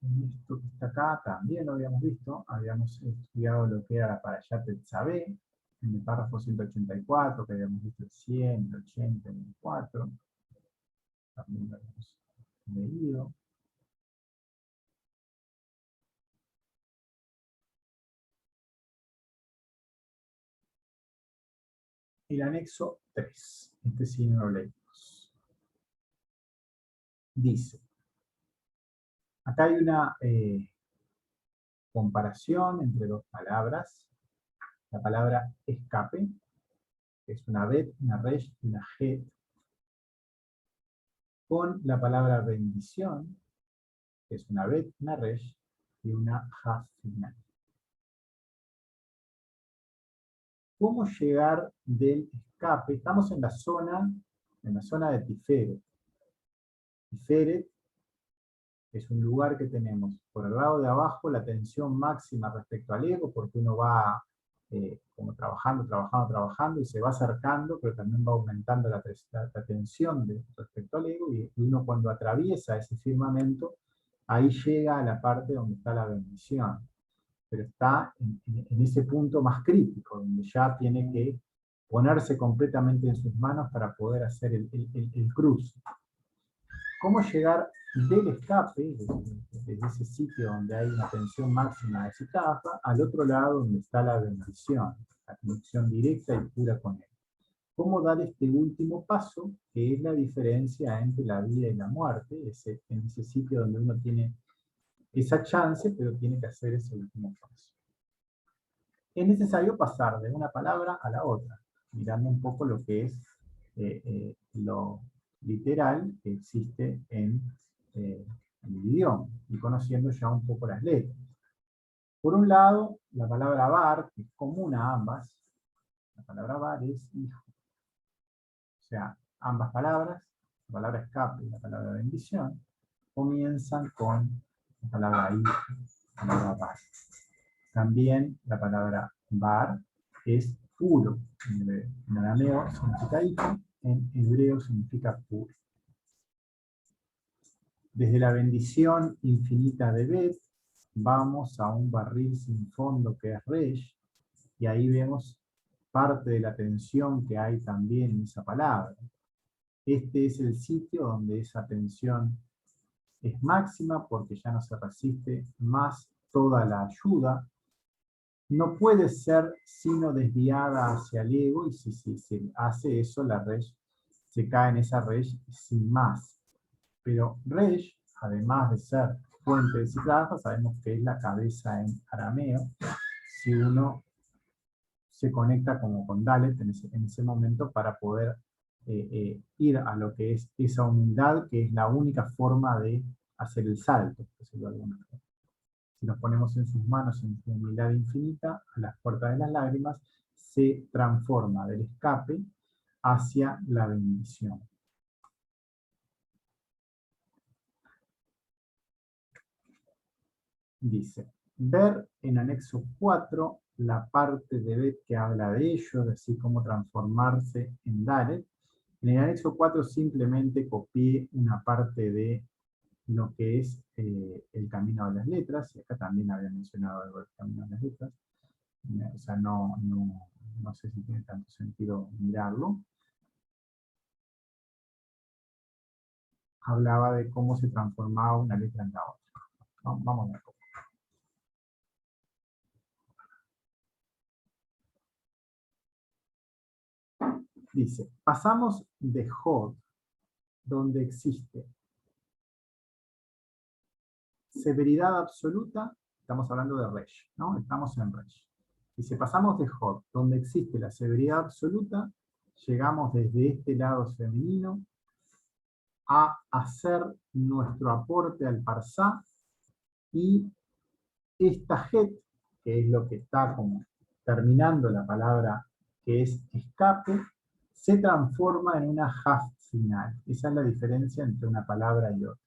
Esto que está acá también lo habíamos visto, habíamos estudiado lo que era la Parashat Tetzaveh, en el párrafo 184, que habíamos visto el 100, el 80, el 24, también lo habíamos leído. El anexo 3, este sí no lo leímos. Dice, acá hay una comparación entre dos palabras. La palabra escape, que es una bet, una resh y una het, con la palabra bendición, que es una bet, una resh y una ha final. ¿Cómo llegar del escape? Estamos en la zona de Tiferet. Tiferet es un lugar que tenemos por el lado de abajo la tensión máxima respecto al ego, porque uno va como trabajando y se va acercando, pero también va aumentando la tensión respecto al ego, y uno cuando atraviesa ese firmamento, ahí llega a la parte donde está la bendición, pero está en ese punto más crítico, donde ya tiene que ponerse completamente en sus manos para poder hacer el cruce. ¿Cómo llegar del escape, desde ese sitio donde hay una tensión máxima de esa etapa, al otro lado donde está la bendición, la conexión directa y pura con él? ¿Cómo dar este último paso, que es la diferencia entre la vida y la muerte, en ese sitio donde uno tiene esa chance, pero tiene que hacer ese último paso? Es necesario pasar de una palabra a la otra, mirando un poco lo que es lo literal que existe en el idioma, y conociendo ya un poco las letras. Por un lado, la palabra bar, que es común a ambas, la palabra bar es hijo. sea, ambas palabras, la palabra escape y la palabra bendición, comienzan con la palabra hijo, la palabra bar. También la palabra bar es puro. En arameo significa hijo, en hebreo significa puro. Desde la bendición infinita de Bet, vamos a un barril sin fondo que es Resh, y ahí vemos parte de la tensión que hay también en esa palabra. Este es el sitio donde esa tensión es máxima porque ya no se resiste más toda la ayuda. No puede ser sino desviada hacia el ego, y si se hace eso, la Resh se cae en esa Resh sin más. Pero Resh, además de ser fuente de cifrado, sabemos que es la cabeza en arameo. Si uno se conecta como con Dalet en ese momento para poder ir a lo que es esa humildad, que es la única forma de hacer el salto, por decirlo de alguna forma. Si nos ponemos en sus manos en su humildad infinita, a las puertas de las lágrimas, se transforma del escape hacia la bendición. Dice, ver en anexo 4 la parte de Bet que habla de ello, de así cómo transformarse en Dalet. En el anexo 4 simplemente copié una parte de lo que es el camino de las letras, y acá también había mencionado algo del camino de las letras, o sea, no sé si tiene tanto sentido mirarlo. Hablaba de cómo se transformaba una letra en la otra. Vamos a ver. Dice, pasamos de Jod, donde existe severidad absoluta, estamos hablando de Resh, ¿no? Estamos en Resh. Y si pasamos de Jod, donde existe la severidad absoluta, llegamos desde este lado femenino a hacer nuestro aporte al Parsá, y esta Het, que es lo que está como terminando la palabra que es escape, se transforma en una Haf final. Esa es la diferencia entre una palabra y otra.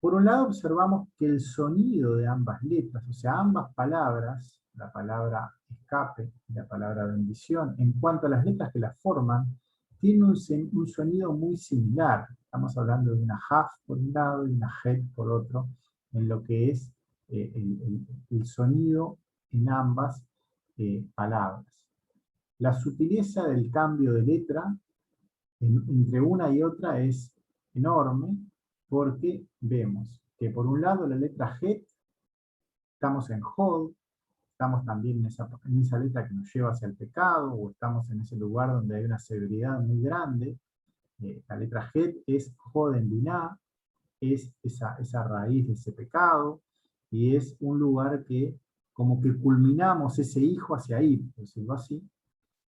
Por un lado observamos que el sonido de ambas letras, o sea, ambas palabras, la palabra escape y la palabra bendición, en cuanto a las letras que las forman, tienen un sonido muy similar. Estamos hablando de una Haf por un lado y una Het por otro, en lo que es el sonido en ambas palabras. La sutileza del cambio de letra entre una y otra es enorme, porque vemos que por un lado la letra Het, estamos en Jod, estamos también en esa letra que nos lleva hacia el pecado, o estamos en ese lugar donde hay una severidad muy grande. La letra Het es Jod en Biná, es esa raíz de ese pecado, y es un lugar que como que culminamos ese hijo hacia ahí, por decirlo así,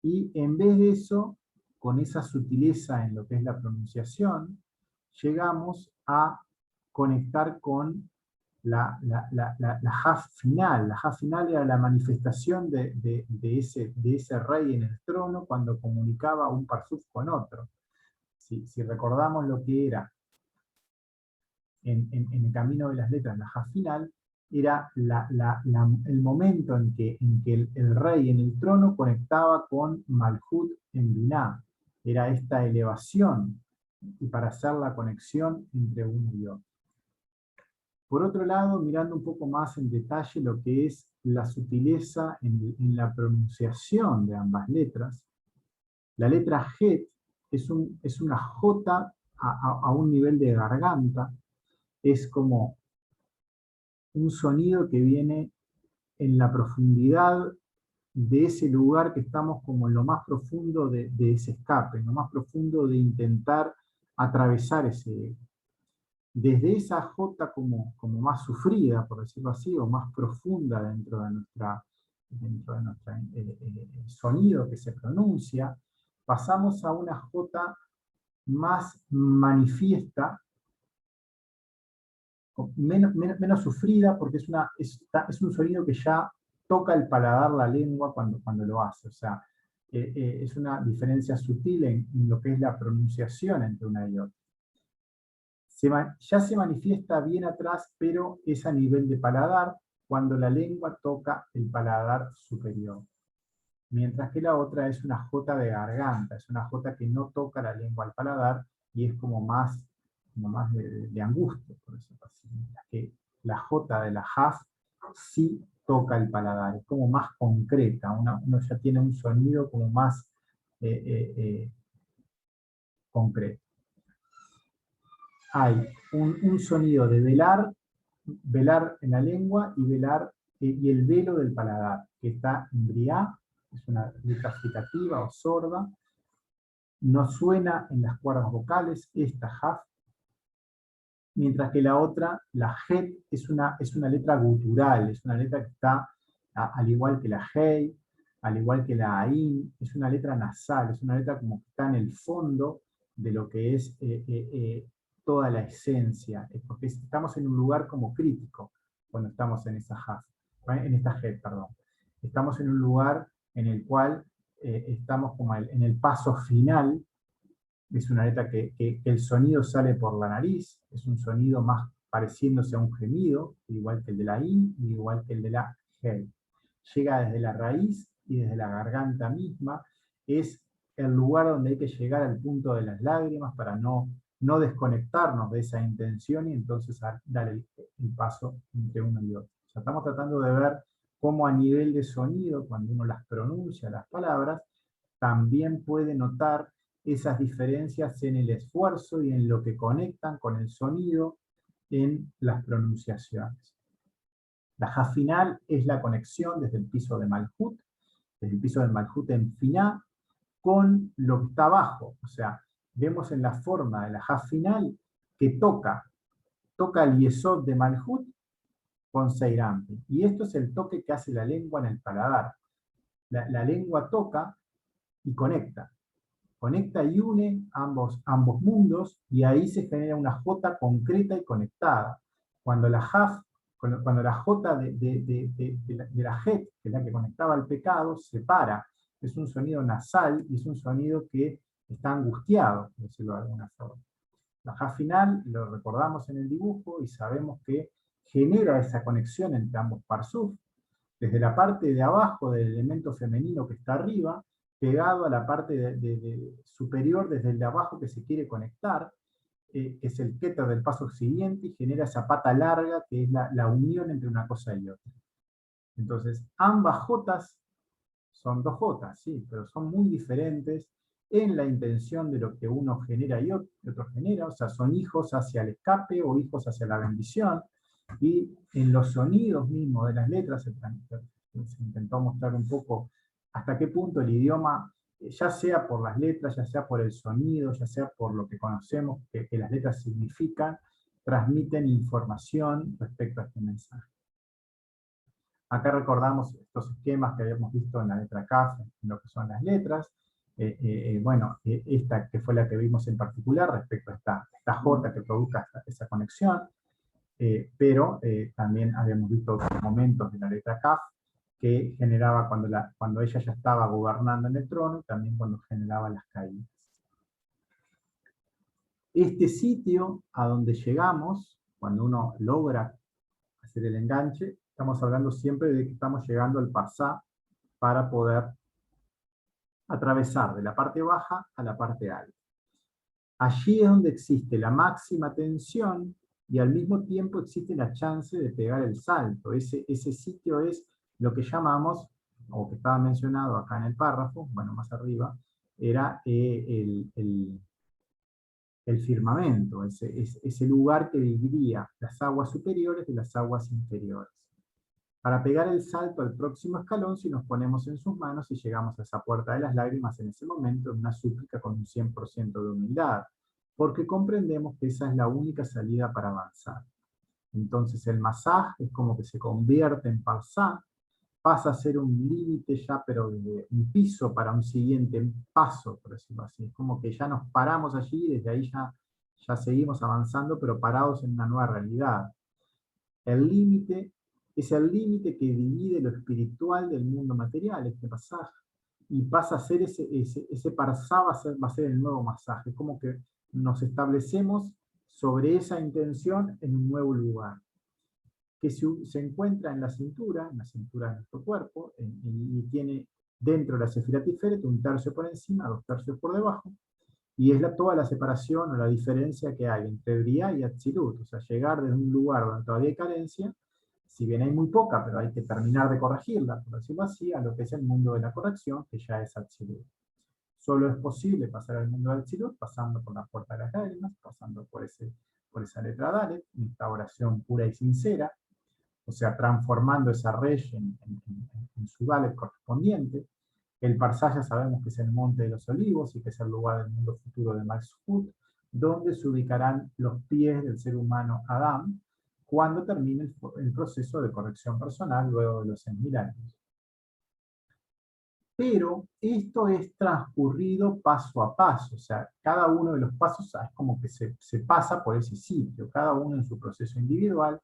y en vez de eso, con esa sutileza en lo que es la pronunciación, llegamos a conectar con la Haf final. La Haf final era la manifestación de ese rey en el trono cuando comunicaba un parsuf con otro. Si recordamos lo que era en el camino de las letras, la Haf final, era el momento en que el rey en el trono conectaba con Malhut en Binah. Era esta elevación, y para hacer la conexión entre uno y otro. Por otro lado, mirando un poco más en detalle lo que es la sutileza en la pronunciación de ambas letras, la letra Het es una J a un nivel de garganta, es como un sonido que viene en la profundidad de ese lugar que estamos como en lo más profundo de ese escape, en lo más profundo de intentar atravesar ese. Desde esa J como más sufrida, por decirlo así, o más profunda dentro de nuestra sonido que se pronuncia, pasamos a una J más manifiesta, menos sufrida, porque es un sonido que ya toca el paladar, la lengua, cuando lo hace. O sea, es una diferencia sutil en lo que es la pronunciación entre una y otra. Ya se manifiesta bien atrás, pero es a nivel de paladar, cuando la lengua toca el paladar superior. Mientras que la otra es una J de garganta, es una J que no toca la lengua al paladar y es como más de angustia, por decirlo así. Mientras que la J de la Jaf sí toca el paladar, es como más concreta, uno ya tiene un sonido como más concreto. Hay un sonido de velar en la lengua y velar y el velo del paladar, que está en briá, es una letra fricativa o sorda, no suena en las cuerdas vocales, esta jaf, mientras que la otra, la het, es una letra gutural, es una letra que está, al igual que la hei, al igual que la ain, es una letra nasal, es una letra como que está en el fondo de lo que es toda la esencia, porque estamos en un lugar como crítico cuando estamos en esa jaf, en esta het, perdón. Estamos en un lugar en el cual estamos como en el paso final. Es una letra que el sonido sale por la nariz, es un sonido más pareciéndose a un gemido, igual que el de la in, igual que el de la hei. Llega desde la raíz y desde la garganta misma, es el lugar donde hay que llegar al punto de las lágrimas para no desconectarnos de esa intención y entonces dar el paso entre uno y otro. O sea, estamos tratando de ver cómo a nivel de sonido, cuando uno las pronuncia, las palabras, también puede notar esas diferencias en el esfuerzo y en lo que conectan con el sonido en las pronunciaciones. La ja final es la conexión desde el piso de Malhut, desde el piso de Malhut en Finá, con lo que está abajo. O sea, vemos en la forma de la ja final que toca el yesod de Malhut con Seirampi. Y esto es el toque que hace la lengua en el paladar. La lengua toca y conecta y une ambos mundos, y ahí se genera una J concreta y conectada. Cuando la J de la Het, que es la que conectaba al pecado, se para. Es un sonido nasal y es un sonido que está angustiado, por decirlo de alguna forma. La J final lo recordamos en el dibujo y sabemos que genera esa conexión entre ambos parsuf, desde la parte de abajo del elemento femenino que está arriba, pegado a la parte superior desde el de abajo que se quiere conectar, que es el keter del paso siguiente, y genera esa pata larga que es la unión entre una cosa y otra. Entonces, ambas jotas son dos jotas, sí, pero son muy diferentes en la intención de lo que uno genera y otro genera, o sea, son hijos hacia el escape o hijos hacia la bendición, y en los sonidos mismos de las letras se intentó mostrar un poco hasta qué punto el idioma, ya sea por las letras, ya sea por el sonido, ya sea por lo que conocemos que las letras significan, transmiten información respecto a este mensaje. Acá recordamos estos esquemas que habíamos visto en la letra Kaf, en lo que son las letras. Bueno, esta que fue la que vimos en particular respecto a esta J que provoca esa conexión, pero también habíamos visto otros momentos de la letra Kaf que generaba cuando ella ya estaba gobernando en el trono, y también cuando generaba las caídas. Este sitio a donde llegamos, cuando uno logra hacer el enganche, estamos hablando siempre de que estamos llegando al pasá para poder atravesar de la parte baja a la parte alta. Allí es donde existe la máxima tensión y al mismo tiempo existe la chance de pegar el salto. Ese sitio es lo que llamamos, o que estaba mencionado acá en el párrafo, bueno, más arriba, era el firmamento, ese lugar que dividía las aguas superiores de las aguas inferiores. Para pegar el salto al próximo escalón, si nos ponemos en sus manos y llegamos a esa puerta de las lágrimas en ese momento, en una súplica con un 100% de humildad, porque comprendemos que esa es la única salida para avanzar. Entonces el masaj es como que se convierte en parsá, pasa a ser un límite ya, pero de un piso para un siguiente paso, por decirlo así. Es como que ya nos paramos allí y desde ahí ya seguimos avanzando, pero parados en una nueva realidad. El límite es el límite que divide lo espiritual del mundo material, este pasaje. y pasa a ser ese parsá va a ser el nuevo masaje, como que nos establecemos sobre esa intención en un nuevo lugar, que se encuentra en la cintura de nuestro cuerpo, y tiene dentro de la Sefirá Tiferet un tercio por encima, 2 tercios por debajo, y es toda la separación o la diferencia que hay entre Briá y Atzilut, o sea, llegar de un lugar donde todavía hay carencia, si bien hay muy poca, pero hay que terminar de corregirla, por decirlo así, a lo que es el mundo de la corrección, que ya es Atzilut. Solo es posible pasar al mundo del Atzilut pasando por la puerta de las lágrimas, pasando por esa letra Dalet, esta oración pura y sincera, o sea, transformando esa rey en su Dalet correspondiente. El Parsá ya sabemos que es el Monte de los Olivos y que es el lugar del mundo futuro de Malzhut, donde se ubicarán los pies del ser humano Adán cuando termine el proceso de corrección personal luego de los 100.000 años. Pero esto es transcurrido paso a paso, o sea, cada uno de los pasos es como que se pasa por ese sitio, cada uno en su proceso individual,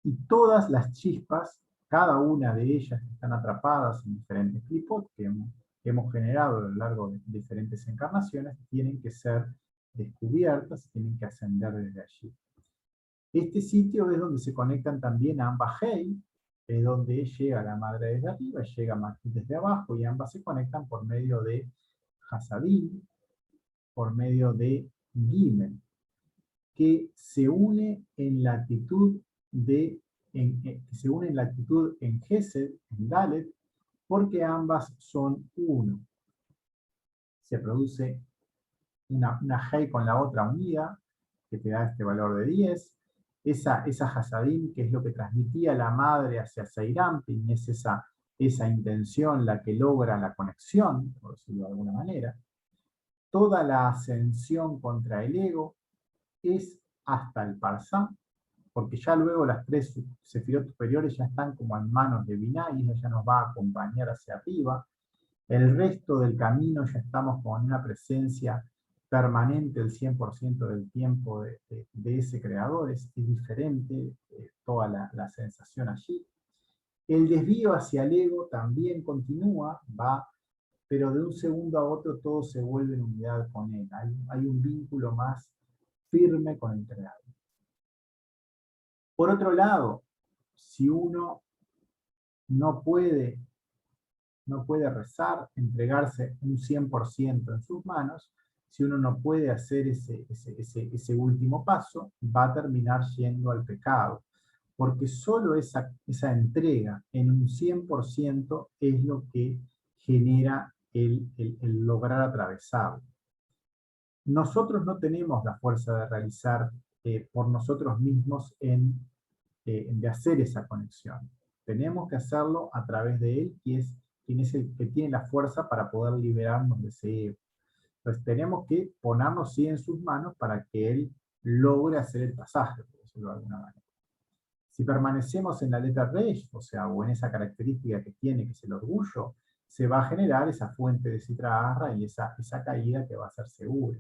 y todas las chispas, cada una de ellas que están atrapadas en diferentes clipot que hemos generado a lo largo de diferentes encarnaciones, tienen que ser descubiertas, tienen que ascender desde allí. Este sitio es donde se conectan también a ambas Hei, es donde llega la madre desde arriba, llega Malkut desde abajo, y ambas se conectan por medio de Hasadim, por medio de Gimel, que se une en la actitud en Gesed, en Dalet, porque ambas son uno. Se produce una Hei con la otra unida, que te da este valor de 10. Esa Hasadim, que es lo que transmitía la madre hacia Seirampin, es esa intención la que logra la conexión, por decirlo de alguna manera. Toda la ascensión contra el ego es hasta el Parsá, porque ya luego las 3 sefirot superiores ya están como en manos de Binah, y ella ya nos va a acompañar hacia arriba. El resto del camino ya estamos con una presencia permanente el 100% del tiempo de ese creador, es diferente toda la sensación allí. El desvío hacia el ego también continúa, pero de un segundo a otro todo se vuelve en unidad con él. Hay un vínculo más firme con el creador. Por otro lado, si uno no puede rezar, entregarse un 100% en sus manos, si uno no puede hacer ese último paso, va a terminar yendo al pecado, porque solo esa entrega en un 100% es lo que genera el lograr atravesarlo. Nosotros no tenemos la fuerza de realizar por nosotros mismos de hacer esa conexión. Tenemos que hacerlo a través de Él, quien es el que tiene la fuerza para poder liberarnos de ese ego. Entonces tenemos que ponernos sí en sus manos para que Él logre hacer el pasaje, por decirlo de alguna manera. Si permanecemos en la letra Resh, o en esa característica que tiene, que es el orgullo, se va a generar esa fuente de Sitra Ahra y esa caída que va a ser segura.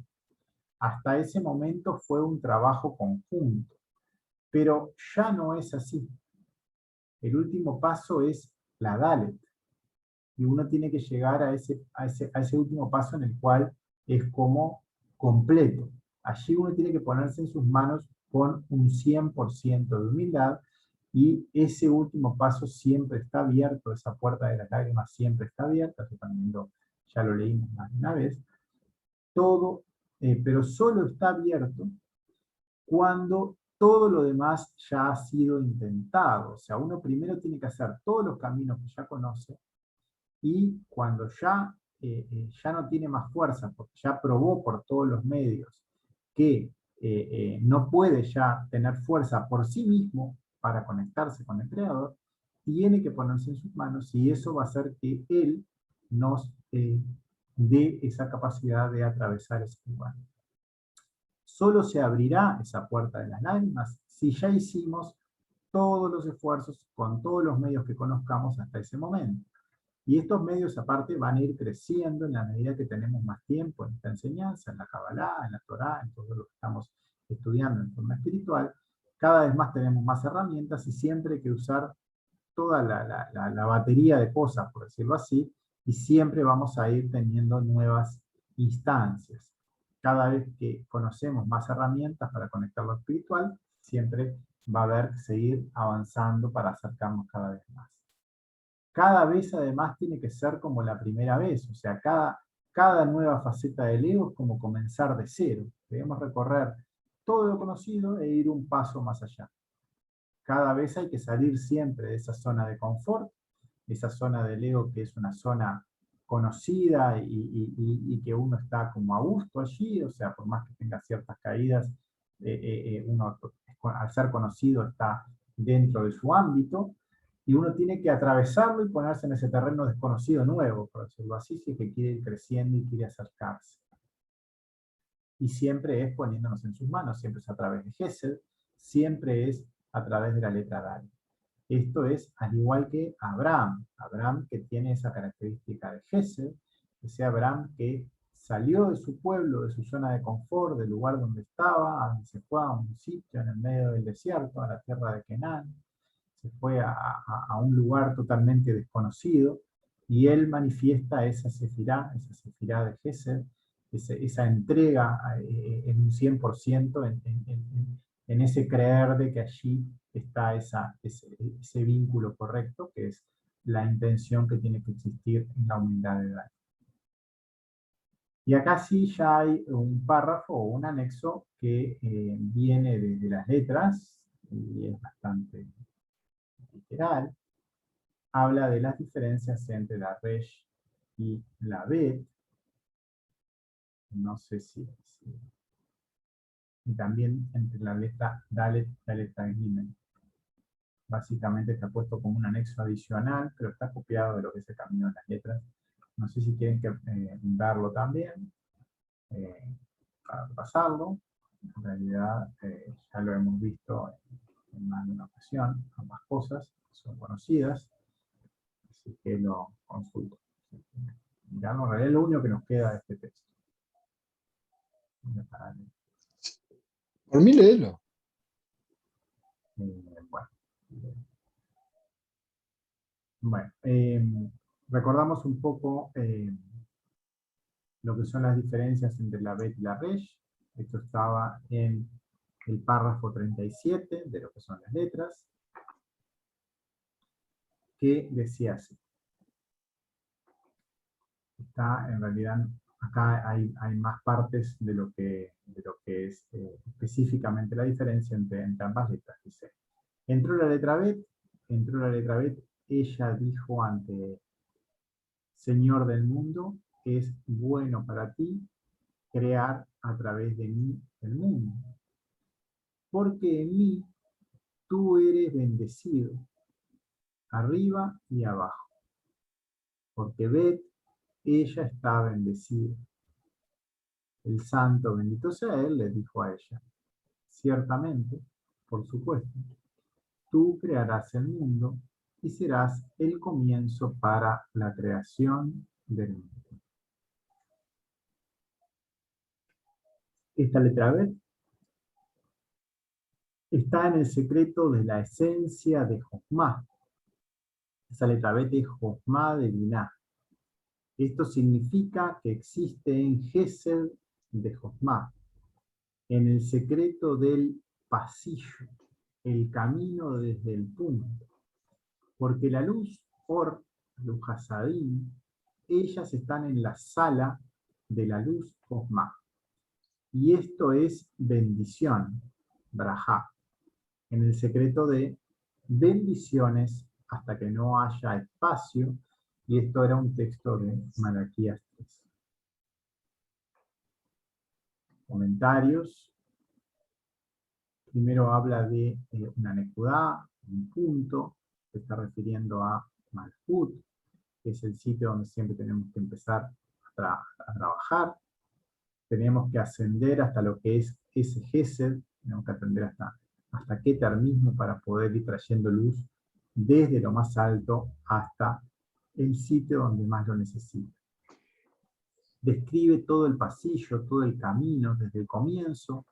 Hasta ese momento fue un trabajo conjunto, pero ya no es así. El último paso es la Dalet, y uno tiene que llegar a ese último paso en el cual es como completo. Allí uno tiene que ponerse en sus manos con un 100% de humildad, y ese último paso siempre está abierto, esa puerta de las lágrimas siempre está abierta, eso también ya lo leímos más de una vez, pero solo está abierto cuando todo lo demás ya ha sido intentado. O sea, uno primero tiene que hacer todos los caminos que ya conoce, y cuando ya no tiene más fuerza, porque ya probó por todos los medios que no puede ya tener fuerza por sí mismo para conectarse con el Creador, tiene que ponerse en sus manos, y eso va a hacer que Él nos dé esa capacidad de atravesar ese lugar. Solo se abrirá esa puerta de las lágrimas si ya hicimos todos los esfuerzos con todos los medios que conozcamos hasta ese momento. Y estos medios aparte van a ir creciendo en la medida que tenemos más tiempo en esta enseñanza, en la Kabbalah, en la Torá, en todo lo que estamos estudiando en forma espiritual. Cada vez más tenemos más herramientas, y siempre hay que usar toda la batería de cosas, por decirlo así, y siempre vamos a ir teniendo nuevas instancias. Cada vez que conocemos más herramientas para conectar lo espiritual, siempre va a haber que seguir avanzando para acercarnos cada vez más. Cada vez además tiene que ser como la primera vez, o sea, cada nueva faceta del ego es como comenzar de cero. Debemos recorrer todo lo conocido e ir un paso más allá. Cada vez hay que salir siempre de esa zona de confort, esa zona del ego que es una zona conocida y que uno está como a gusto allí, o sea, por más que tenga ciertas caídas, uno al ser conocido está dentro de su ámbito, y uno tiene que atravesarlo y ponerse en ese terreno desconocido nuevo, por decirlo así, si es que quiere ir creciendo y quiere acercarse. Y siempre es poniéndonos en sus manos, siempre es a través de Gesed, siempre es a través de la letra Dalet. Esto es al igual que Abraham. Abraham que tiene esa característica de Gesed, ese Abraham que salió de su pueblo, de su zona de confort, del lugar donde estaba, a donde se fue a un sitio en el medio del desierto, a la tierra de Canaán, se fue a un lugar totalmente desconocido, y él manifiesta esa sefirá de Gesed, esa entrega en un 100% en ese creer de que allí está ese vínculo correcto, que es la intención que tiene que existir en la humildad de Dani. Y acá sí ya hay un párrafo o un anexo que viene de las letras, y es bastante literal. Habla de las diferencias entre la Resh y la Bet. No sé si y también entre la letra Dalet y la letra Gimel. Básicamente está puesto como un anexo adicional, pero está copiado de lo que es el camino de las letras. No sé si quieren verlo también, para pasarlo. En realidad ya lo hemos visto en más de una ocasión, ambas cosas son conocidas, así que lo consulto. Mirando, en realidad es lo único que nos queda de este texto. Por mí léelo. Bueno, recordamos un poco lo que son las diferencias entre la Bet y la Resh. Esto estaba en el párrafo 37 de lo que son las letras, que decía así. Está en realidad, acá hay más partes de lo que es específicamente la diferencia entre ambas letras. Dice, entró la letra Bet, ella dijo ante Señor del mundo, es bueno para ti crear a través de mí el mundo, porque en mí tú eres bendecido, arriba y abajo, porque Bet, ella está bendecida. El santo, bendito sea él, le dijo a ella, ciertamente, por supuesto, tú crearás el mundo y serás el comienzo para la creación del mundo. Esta letra Bet está en el secreto de la esencia de Jochma. Esa letra Bet es Jochma de Binah. Esto significa que existe en Gesed de Jochma, en el secreto del pasillo, el camino desde el punto. Porque la luz, Or, luz Hasadim, ellas están en la sala de la luz Jochma. Y esto es bendición, Brajá, en el secreto de bendiciones hasta que no haya espacio, y esto era un texto de Malaquías 3. Comentarios. Primero habla de una nekudá, un punto, que está refiriendo a Malhut, que es el sitio donde siempre tenemos que empezar a trabajar. Tenemos que ascender hasta lo que es ese Gesed, tenemos que ascender hasta Keter mismo para poder ir trayendo luz desde lo más alto hasta el sitio donde más lo necesita. Describe todo el pasillo, todo el camino desde el comienzo,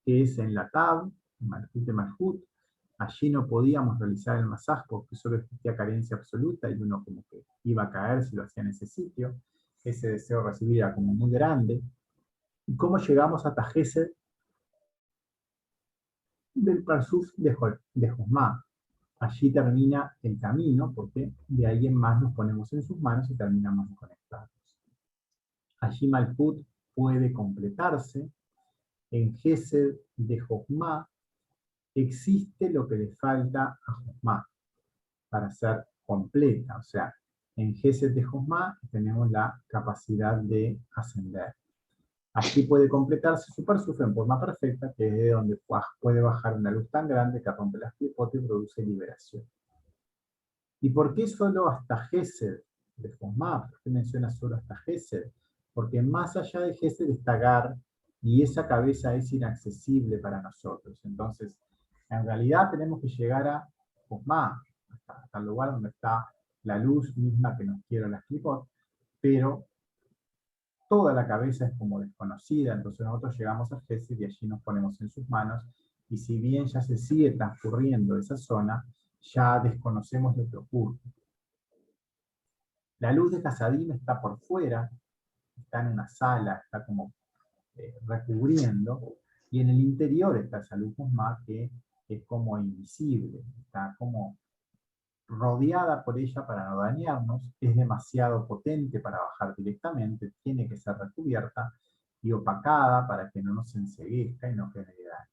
que es en la Tab, Malhut de Malhut, Allí no podíamos realizar el masaje porque solo existía carencia absoluta y uno como que iba a caer si lo hacía en ese sitio. Ese deseo de recibir era como muy grande. ¿Y cómo llegamos hasta Gesed del Parsuf de Josma? Allí termina el camino, porque de ahí en más nos ponemos en sus manos y terminamos de conectarnos. Allí Malkut puede completarse. En Gesed de Josma existe lo que le falta a Josma para ser completa. O sea, en Gesed de Josma tenemos la capacidad de ascender. Aquí puede completarse su Parsuf en forma perfecta, que es de donde puede bajar una luz tan grande que rompe las clipotes y produce liberación. ¿Y por qué solo hasta Gesed de Josma? ¿Por qué menciona solo hasta Gesed? Porque más allá de Gesed está Gar, y esa cabeza es inaccesible para nosotros. Entonces, en realidad tenemos que llegar a Josma, hasta el lugar donde está la luz misma que nos quiere las clipot, pero toda la cabeza es como desconocida, entonces nosotros llegamos a Gesed y allí nos ponemos en sus manos, y si bien ya se sigue transcurriendo esa zona, ya desconocemos lo que ocurre. La luz de Hasadim está por fuera, está en una sala, está como recubriendo, y en el interior está esa luz Josma que es como invisible, está como rodeada por ella para no dañarnos, es demasiado potente para bajar directamente, tiene que ser recubierta y opacada para que no nos enceguezca y no genere daño.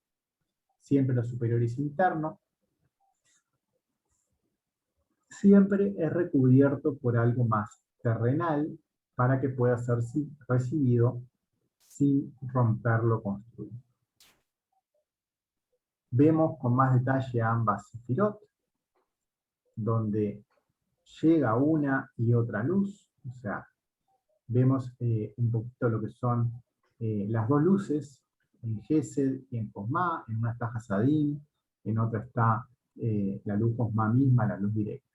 Siempre lo superior es interno, siempre es recubierto por algo más terrenal para que pueda ser recibido sin romper lo construido. Vemos con más detalle ambas sefirot, donde llega una y otra luz, o sea, vemos un poquito lo que son las dos luces, en Gesed y en Josma, en una está Hasadim, en otra está la luz Josma misma, la luz directa.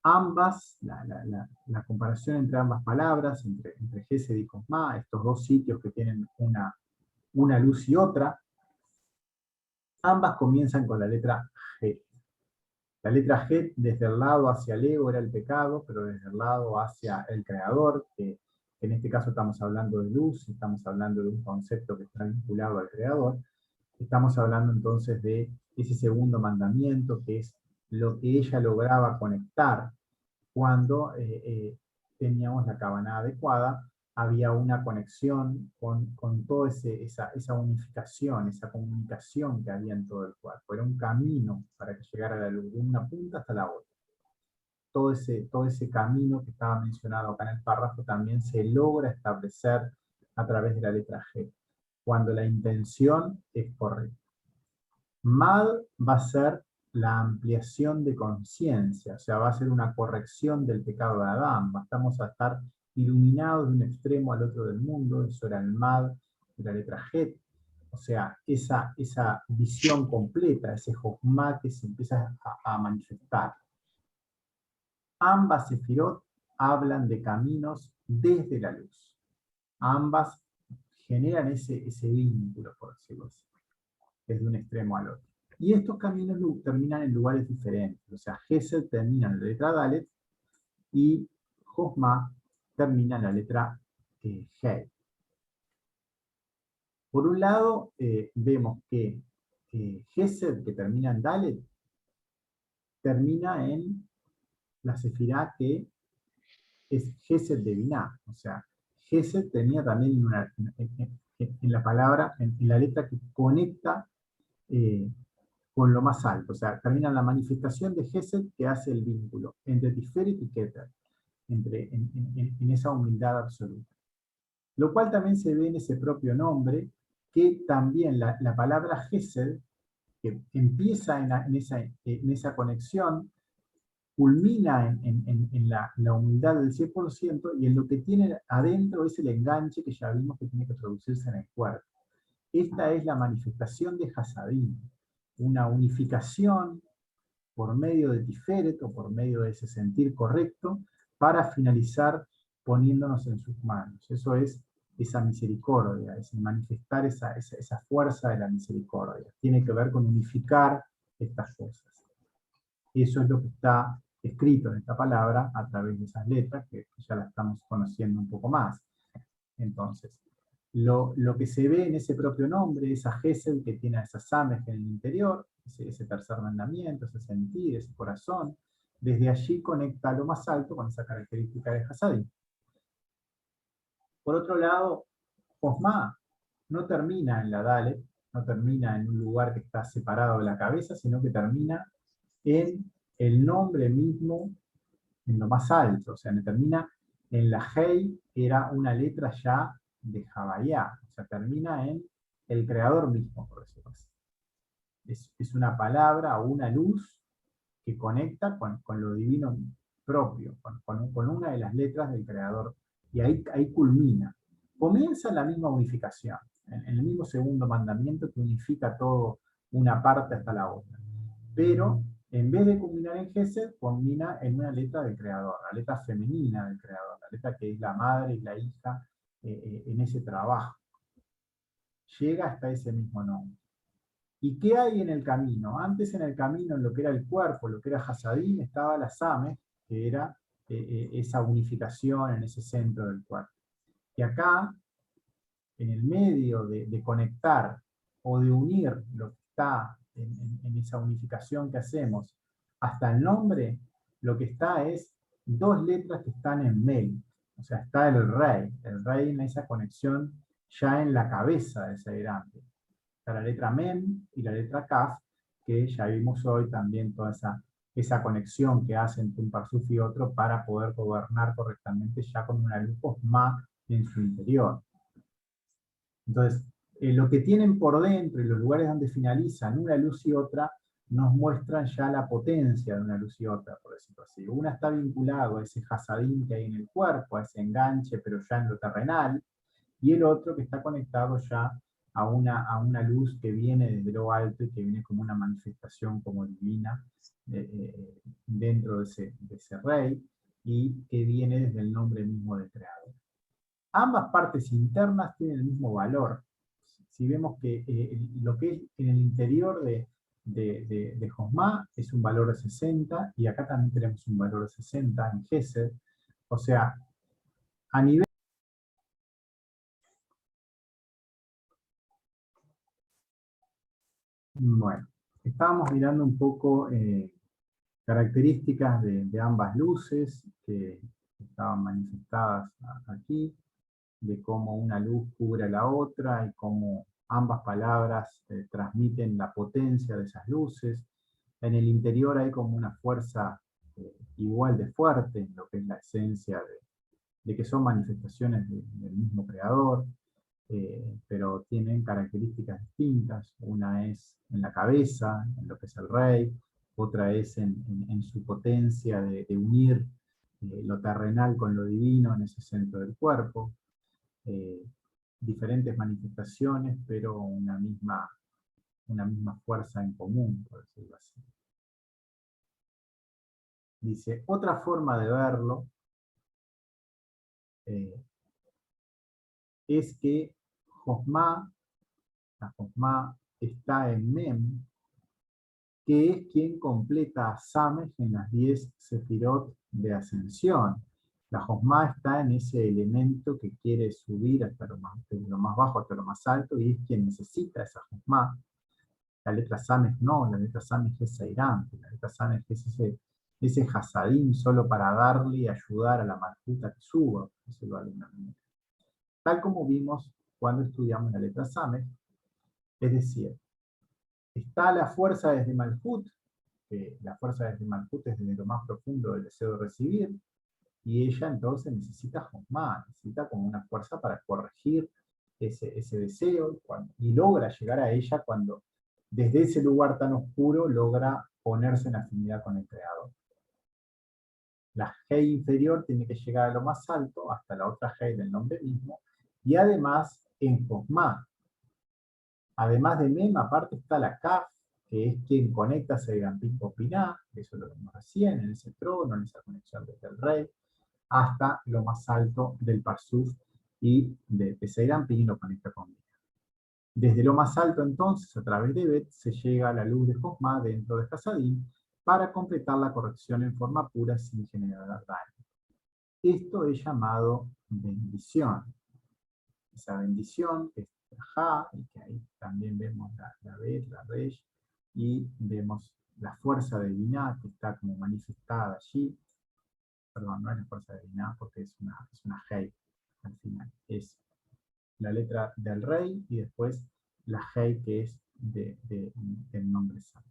Ambas, la comparación entre ambas palabras, entre Gesed y Josma, estos dos sitios que tienen una luz y otra, ambas comienzan con la letra G. La letra G desde el lado hacia el ego era el pecado, pero desde el lado hacia el creador, que en este caso estamos hablando de luz, estamos hablando de un concepto que está vinculado al creador, estamos hablando entonces de ese segundo mandamiento, que es lo que ella lograba conectar cuando teníamos la cabana adecuada, había una conexión con toda esa unificación, esa comunicación que había en todo el cuerpo. Era un camino para que llegara la luz de una punta hasta la otra. Todo ese camino que estaba mencionado acá en el párrafo también se logra establecer a través de la letra G, cuando la intención es correcta. Mad va a ser la ampliación de conciencia, o sea, va a ser una corrección del pecado de Adán, vamos a estar iluminados de un extremo al otro del mundo, eso era el Mad de la letra Het, o sea, esa visión completa, ese Josma que se empieza a manifestar. Ambas sefirot hablan de caminos desde la luz, ambas generan ese vínculo, por decirlo así, desde un extremo al otro. Y estos caminos terminan en lugares diferentes. O sea, Gesed termina en la letra Dalet y Josma termina en la letra Hei. Por un lado, vemos que Gesed, que termina en Dalet, termina en la sefirá que es Gesed de Binah. O sea, Gesed tenía también en la palabra, en la letra que conecta con lo más alto, o sea, termina la manifestación de Gesed que hace el vínculo entre Tiferet y Keter, en esa humildad absoluta. Lo cual también se ve en ese propio nombre, que también la palabra Gesed, que empieza en esa conexión, culmina en la humildad del 100%, y en lo que tiene adentro es el enganche que ya vimos que tiene que producirse en el cuerpo. Esta es la manifestación de Hasadim, una unificación por medio de Tiferet o por medio de ese sentir correcto para finalizar poniéndonos en sus manos. Eso es esa misericordia, es manifestar esa fuerza de la misericordia. Tiene que ver con unificar estas cosas. Eso es lo que está escrito en esta palabra a través de esas letras, que ya la estamos conociendo un poco más. Entonces, lo que se ve en ese propio nombre, esa Gesed que tiene a esa Samej en el interior, ese tercer mandamiento, ese sentir, ese corazón, desde allí conecta lo más alto con esa característica de Hasadim. Por otro lado, Josma no termina en la Dalet, no termina en un lugar que está separado de la cabeza, sino que termina en el nombre mismo, en lo más alto, o sea, termina en la Hei, que era una letra ya de Javayá, o sea, termina en el creador mismo, por decirlo así. Es una palabra o una luz que conecta con lo divino propio, con una de las letras del creador, y ahí culmina. Comienza la misma unificación, en el mismo segundo mandamiento que unifica todo, una parte hasta la otra. Pero en vez de culminar en Gesed, culmina en una letra del creador, la letra femenina del creador, la letra que es la madre y la hija en ese trabajo. Llega hasta ese mismo nombre. ¿Y qué hay en el camino? Antes en el camino, en lo que era el cuerpo, lo que era Hasadim, estaba la Sameh, que era esa unificación en ese centro del cuerpo. Y acá, en el medio de conectar o de unir lo que está en esa unificación que hacemos hasta el nombre, lo que está es dos letras que están en Mel. O sea, está el rey en esa conexión ya en la cabeza de ese grande. Está la letra Mem y la letra Kaf, que ya vimos hoy también toda esa conexión que hacen entre un parsuf y otro para poder gobernar correctamente ya con una luz Josma en su interior. Entonces, lo que tienen por dentro y los lugares donde finalizan una luz y otra, nos muestran ya la potencia de una luz y otra, por decirlo así. Una está vinculado a ese hasadín que hay en el cuerpo, a ese enganche, pero ya en lo terrenal, y el otro que está conectado ya a una luz que viene desde lo alto y que viene como una manifestación como divina dentro de ese rey, y que viene desde el nombre mismo del creador. Ambas partes internas tienen el mismo valor. Si vemos que lo que es en el interior de Josma es un valor de 60, y acá también tenemos un valor de 60 en Gesed, o sea, a nivel... Bueno, estábamos mirando un poco características de ambas luces que estaban manifestadas aquí, de cómo una luz cubre a la otra y cómo ambas palabras transmiten la potencia de esas luces. En el interior hay como una fuerza igual de fuerte, en lo que es la esencia de que son manifestaciones del mismo creador, pero tienen características distintas. Una es en la cabeza, en lo que es el rey, otra es en su potencia de unir lo terrenal con lo divino en ese centro del cuerpo. Diferentes manifestaciones, pero una misma fuerza en común, por decirlo así. Dice, otra forma de verlo es que la Josma está en Mem, que es quien completa a Samej en las 10 sefirot de ascensión. La Josma está en ese elemento que quiere subir hasta lo más bajo, hasta lo más alto, y es quien necesita esa Josma. La letra Samej no, la letra Samej es Seirante, la letra Samej es ese Hasadín solo para darle y ayudar a la Malkuta que suba, tal como vimos cuando estudiamos la letra Samej. Es decir, está la fuerza desde Malkut, que la fuerza desde Malkut es desde lo más profundo del deseo de recibir, y ella entonces necesita Josma, necesita como una fuerza para corregir ese deseo, y logra llegar a ella cuando desde ese lugar tan oscuro logra ponerse en afinidad con el Creador. La Hei inferior tiene que llegar a lo más alto, hasta la otra Hei del nombre mismo, y además en Josma. Además de Mem, aparte está la Kaf, que es quien conecta Seigampín con Piná, eso lo vimos recién, en ese trono, en esa conexión desde el rey, hasta lo más alto del Parsuf, y de Seigampín lo conecta con Piná. Desde lo más alto, entonces, a través de Bet, se llega a la luz de Jochma dentro de Hasadim para completar la corrección en forma pura sin generar daño. Esto es llamado bendición. Esa bendición que es Ja, y que ahí también vemos la Bet, la Resh, y vemos la fuerza de Binah que está como manifestada allí. Perdón, no es la fuerza de Binah porque es una Hei al final. Es la letra del rey y después la Hei que es del nombre santo.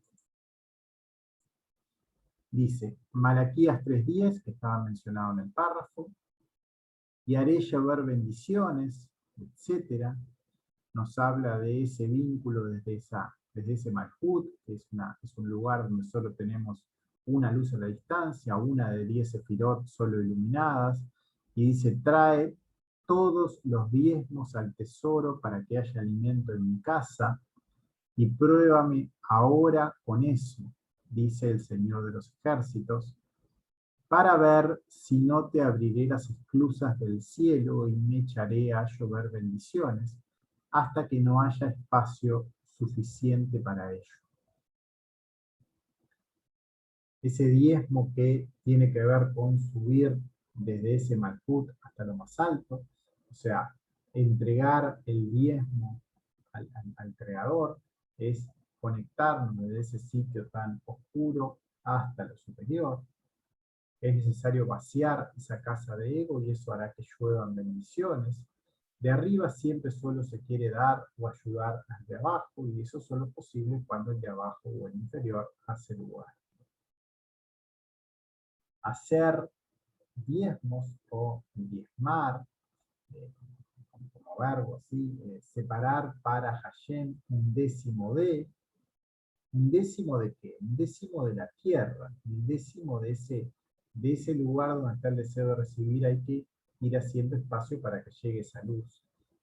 Dice, Malaquías 3:10, que estaba mencionado en el párrafo, y haré llover bendiciones, etc. Nos habla de ese vínculo desde ese Malhut, que es un lugar donde solo tenemos una luz a la distancia, una de 10 sefirot solo iluminadas, y dice, trae todos los diezmos al tesoro para que haya alimento en mi casa, y pruébame ahora con eso, dice el Señor de los ejércitos, para ver si no te abriré las esclusas del cielo y me echaré a llover bendiciones, hasta que no haya espacio suficiente para ello. Ese diezmo que tiene que ver con subir desde ese Malhut hasta lo más alto, o sea, entregar el diezmo al Creador, es conectarnos desde ese sitio tan oscuro hasta lo superior. Es necesario vaciar esa casa de ego y eso hará que lluevan bendiciones. De arriba siempre solo se quiere dar o ayudar al de abajo, y eso solo es posible cuando el de abajo o el inferior hace lugar. Hacer diezmos o diezmar, como verbo así, separar para Hashem un décimo de qué? Un décimo de la tierra, un décimo de ese lugar donde está el deseo de recibir. Hay que ir haciendo espacio para que llegue esa luz.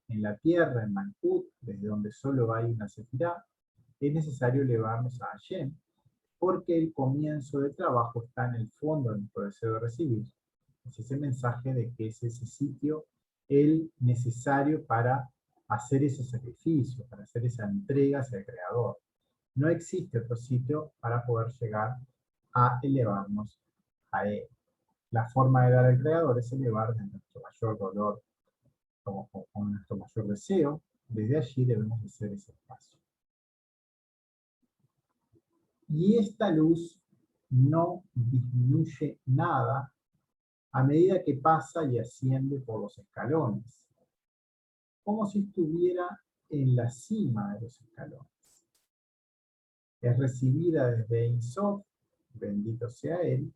En la tierra, en Malhut, desde donde solo hay una sefirá, es necesario elevarnos a Hashem, porque el comienzo del trabajo está en el fondo de nuestro deseo de recibir. Es ese mensaje de que es ese sitio el necesario para hacer ese sacrificio, para hacer esa entrega hacia el Creador. No existe otro sitio para poder llegar a elevarnos a Él. La forma de dar al Creador es elevar de nuestro mayor dolor o nuestro mayor deseo. Desde allí debemos hacer ese espacio. Y esta luz no disminuye nada a medida que pasa y asciende por los escalones, como si estuviera en la cima de los escalones. Es recibida desde Ein Sof, bendito sea Él,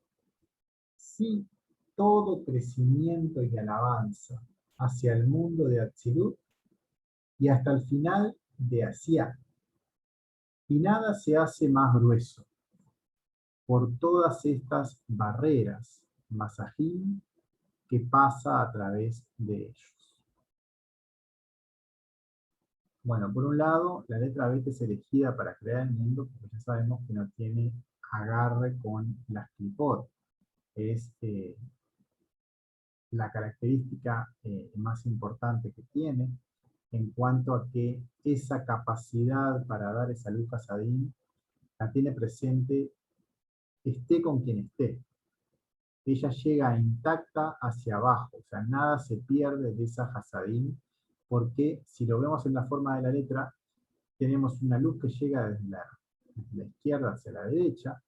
sí, todo crecimiento y alabanza hacia el mundo de Atzilut y hasta el final de Asiá. Y nada se hace más grueso por todas estas barreras, masajim, que pasa a través de ellos. Bueno, por un lado, la letra Bet es elegida para crear el mundo, porque ya sabemos que no tiene agarre con las clipot. Es la característica más importante que tiene, en cuanto a que esa capacidad para dar esa luz Hasadim la tiene presente, esté con quien esté. Ella llega intacta hacia abajo, o sea, nada se pierde de esa Hasadim, porque si lo vemos en la forma de la letra, tenemos una luz que llega desde la izquierda hacia la derecha,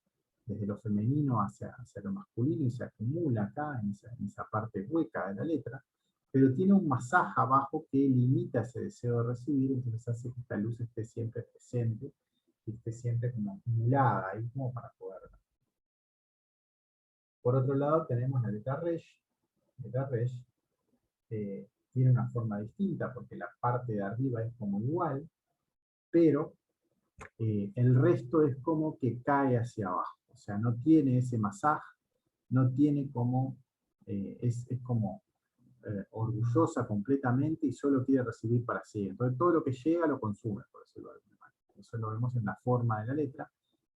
desde lo femenino hacia lo masculino, y se acumula acá en esa parte hueca de la letra, pero tiene un masaje abajo que limita ese deseo de recibir, entonces hace que esta luz esté siempre presente, y esté siempre como acumulada ahí como para poder ver. Por otro lado tenemos la letra Resh. La letra Resh tiene una forma distinta, porque la parte de arriba es como igual, pero el resto es como que cae hacia abajo, o sea, no tiene ese masaje, no tiene como, es como orgullosa completamente y solo quiere recibir para sí. Entonces todo lo que llega lo consume, por decirlo de alguna manera. Eso lo vemos en la forma de la letra,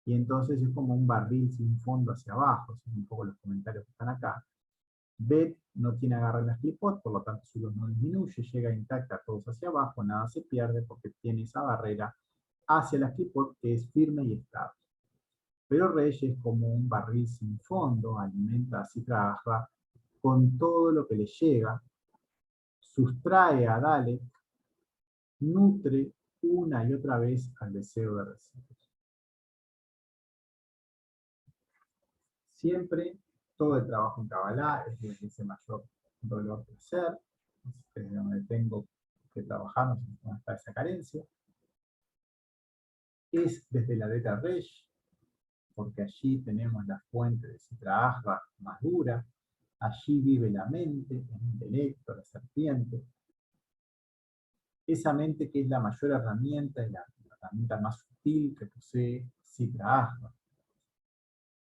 y entonces es como un barril sin fondo hacia abajo, son un poco los comentarios que están acá. Bet no tiene agarre en las clipot, por lo tanto su luz no disminuye, llega intacta todos hacia abajo, nada se pierde porque tiene esa barrera hacia las clipot que es firme y estable. Pero Rey es como un barril sin fondo, alimenta así, trabaja con todo lo que le llega, sustrae a Dalek, nutre una y otra vez al deseo de recibir. Siempre todo el trabajo en Kabbalah es desde ese mayor dolor placer, desde donde tengo que trabajar, donde está esa carencia. Es desde la Beta Resh, porque allí tenemos la fuente de Sitra Ahra más dura, allí vive la mente, el intelecto, la serpiente. Esa mente que es la mayor herramienta, y la herramienta más sutil que posee Sitra Ahra.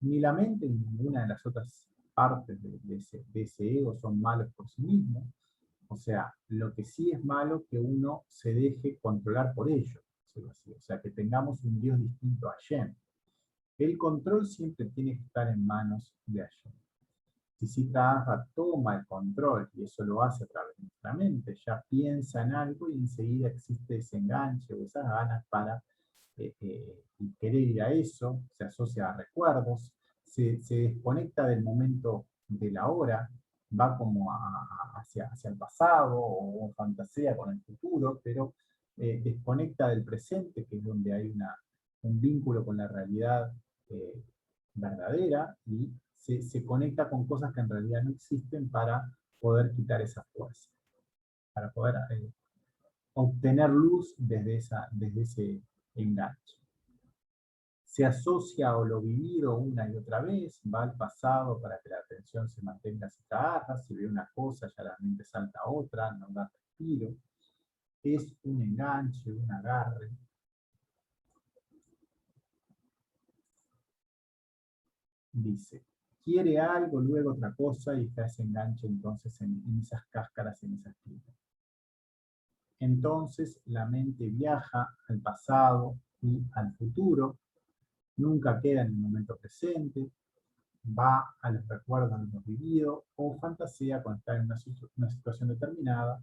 Ni la mente ni ninguna de las otras partes de ese ego son malos por sí mismos. O sea, lo que sí es malo que uno se deje controlar por ello. O sea, que tengamos un Dios distinto a Hashem. El control siempre tiene que estar en manos de Hashem. Si Sitra Ahra toma el control, y eso lo hace a través de nuestra mente, ya piensa en algo y enseguida existe ese enganche o esas ganas para querer ir a eso, se asocia a recuerdos, se desconecta del momento de la hora, va como hacia el pasado o fantasea con el futuro, pero desconecta del presente, que es donde hay un vínculo con la realidad verdadera, y se conecta con cosas que en realidad no existen para poder quitar esa fuerza, para poder obtener luz desde ese enganche. Se asocia a lo vivido una y otra vez, va al pasado para que la atención se mantenga citada, si ve una cosa ya la mente salta a otra, no da respiro. Es un enganche, un agarre. Dice, quiere algo, luego otra cosa, y está ese enganche entonces en esas cáscaras, en esas piedras. Entonces la mente viaja al pasado y al futuro, nunca queda en el momento presente, va a los recuerdos de lo vivido o fantasea cuando está en una situación determinada,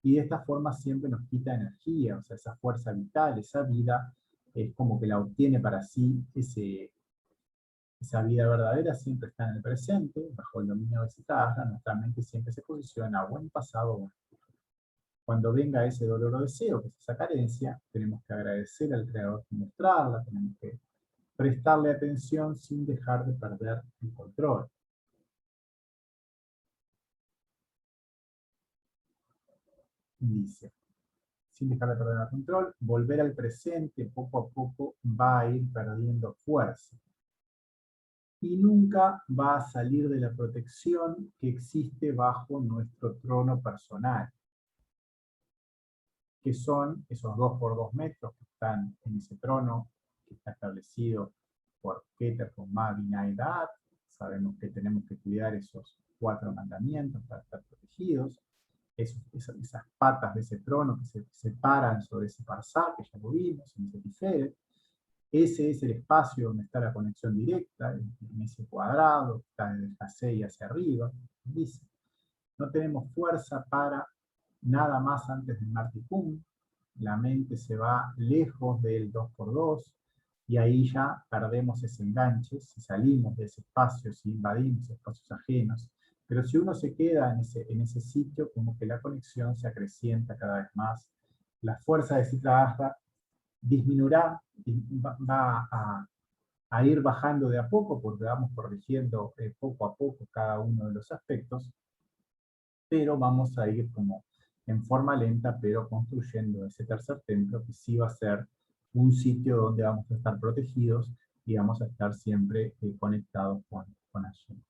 y de esta forma siempre nos quita energía, o sea, esa fuerza vital, esa vida, es como que la obtiene para sí. Esa vida verdadera siempre está en el presente, bajo el dominio de Sitra, nuestra mente siempre se posiciona o en pasado o en futuro. Cuando venga ese dolor o deseo, que es esa carencia, tenemos que agradecer al Creador por mostrarla, tenemos que prestarle atención sin dejar de perder el control. Dice, sin dejar de perder el control, volver al presente poco a poco va a ir perdiendo fuerza. Y nunca va a salir de la protección que existe bajo nuestro trono personal, que son esos 2 por 2 metros que están en ese trono, que está establecido por Keter con Mavina y Da'at. Sabemos que tenemos que cuidar esos 4 mandamientos para estar protegidos. Esas patas de ese trono que se separan sobre ese parsá, que ya lo vimos, en ese tiferet. Ese es el espacio donde está la conexión directa, en ese cuadrado, que está desde el Hasei hacia arriba. Dice, no tenemos fuerza para nada más antes del Martikum, la mente se va lejos del 2x2, y ahí ya perdemos ese enganche, si salimos de ese espacio, si invadimos espacios ajenos. Pero si uno se queda en ese sitio, como que la conexión se acrecienta cada vez más, la fuerza de Sitra Ahra disminuirá, va a ir bajando de a poco, porque vamos corrigiendo poco a poco cada uno de los aspectos, pero vamos a ir como en forma lenta, pero construyendo ese tercer templo, que sí va a ser un sitio donde vamos a estar protegidos y vamos a estar siempre conectados con Hashem.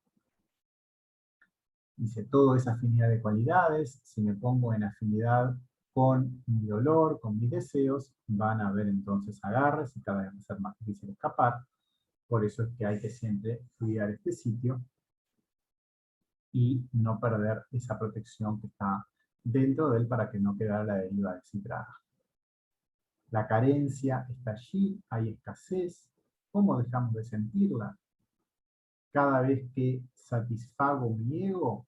Dice, todo es afinidad de cualidades. Si me pongo en afinidad con mi dolor, con mis deseos, van a haber entonces agarres y cada vez va a ser más difícil escapar. Por eso es que hay que siempre cuidar este sitio y no perder esa protección que está dentro de él para que no quedara la deriva de Sitra. La carencia está allí, hay escasez. ¿Cómo dejamos de sentirla? Cada vez que satisfago mi ego,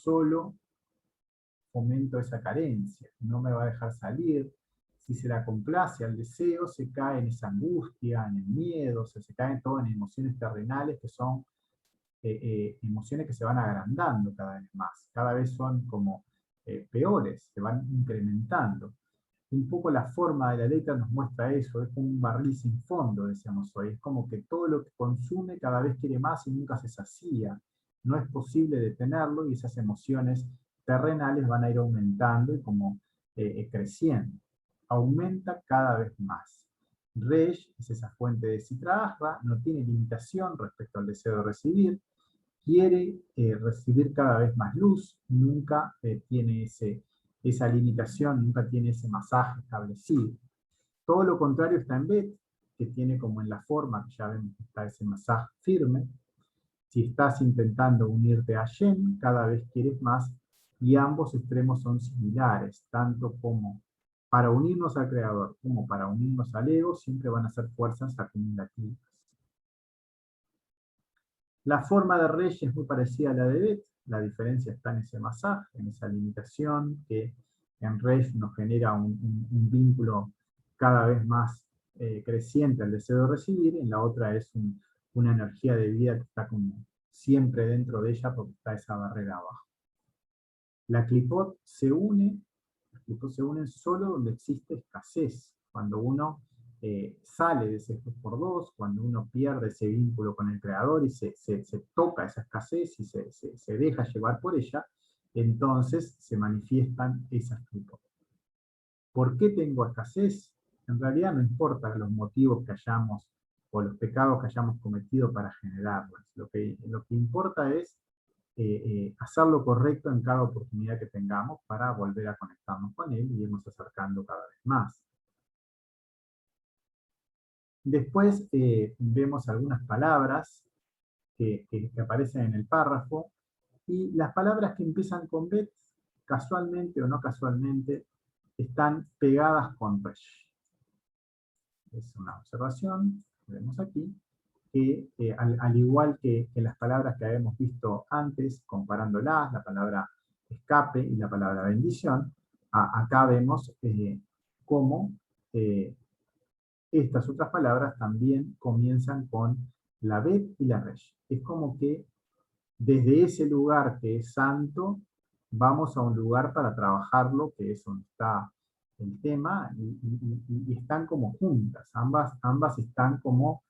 solo fomento esa carencia, no me va a dejar salir. Si se la complace al deseo, se cae en esa angustia, en el miedo, o sea, se caen todo en emociones terrenales que son emociones que se van agrandando cada vez más, cada vez son como peores, se van incrementando. Un poco la forma de la letra nos muestra eso, es como un barril sin fondo, decíamos hoy, es como que todo lo que consume cada vez quiere más y nunca se sacía, no es posible detenerlo y esas emociones terrenales van a ir aumentando y como creciendo, aumenta cada vez más. Resh es esa fuente de Sitrahasra, no tiene limitación respecto al deseo de recibir, quiere recibir cada vez más luz, nunca tiene esa limitación, nunca tiene ese masaje establecido. Todo lo contrario está en Bet, que tiene como en la forma, que ya vemos que está ese masaje firme. Si estás intentando unirte a Shem, cada vez quieres más, y ambos extremos son similares, tanto como para unirnos al Creador como para unirnos al ego, siempre van a ser fuerzas acumulativas. La forma de Resh es muy parecida a la de Bet, la diferencia está en ese masaje, en esa limitación que en Resh nos genera un vínculo cada vez más creciente al deseo de recibir, en la otra es una energía de vida que está como siempre dentro de ella porque está esa barrera abajo. La Klipot se une solo donde existe escasez, cuando uno sale de ese 2x2, cuando uno pierde ese vínculo con el Creador y se toca esa escasez y se deja llevar por ella, entonces se manifiestan esas Klipot. ¿Por qué tengo escasez? En realidad no importa los motivos que hayamos o los pecados que hayamos cometido para generarlas. Lo que importa es hacer lo correcto en cada oportunidad que tengamos para volver a conectarnos con Él y irnos acercando cada vez más. Después vemos algunas palabras que aparecen en el párrafo, y las palabras que empiezan con Bet, casualmente o no casualmente, están pegadas con Resh. Es una observación que vemos aquí, que al igual que las palabras que habíamos visto antes, comparándolas, la palabra escape y la palabra bendición, acá vemos cómo estas otras palabras también comienzan con la Bet y la Resh. Es como que desde ese lugar que es santo, vamos a un lugar para trabajarlo, que es donde está el tema, y están como juntas, ambas están como,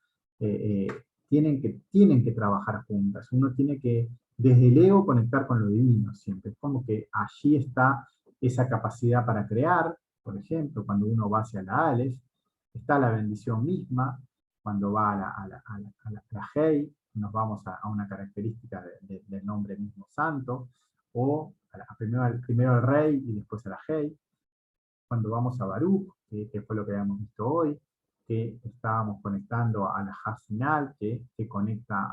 tienen que trabajar juntas, uno tiene que, desde el ego, conectar con lo divino siempre, es como que allí está esa capacidad para crear, por ejemplo, cuando uno va hacia la Aleph, está la bendición misma, cuando va a la Hei, nos vamos a una característica del nombre mismo santo, o primero al rey y después a la Hei. Cuando vamos a Baruch, que fue lo que habíamos visto hoy, que estábamos conectando a la Ha final, que conecta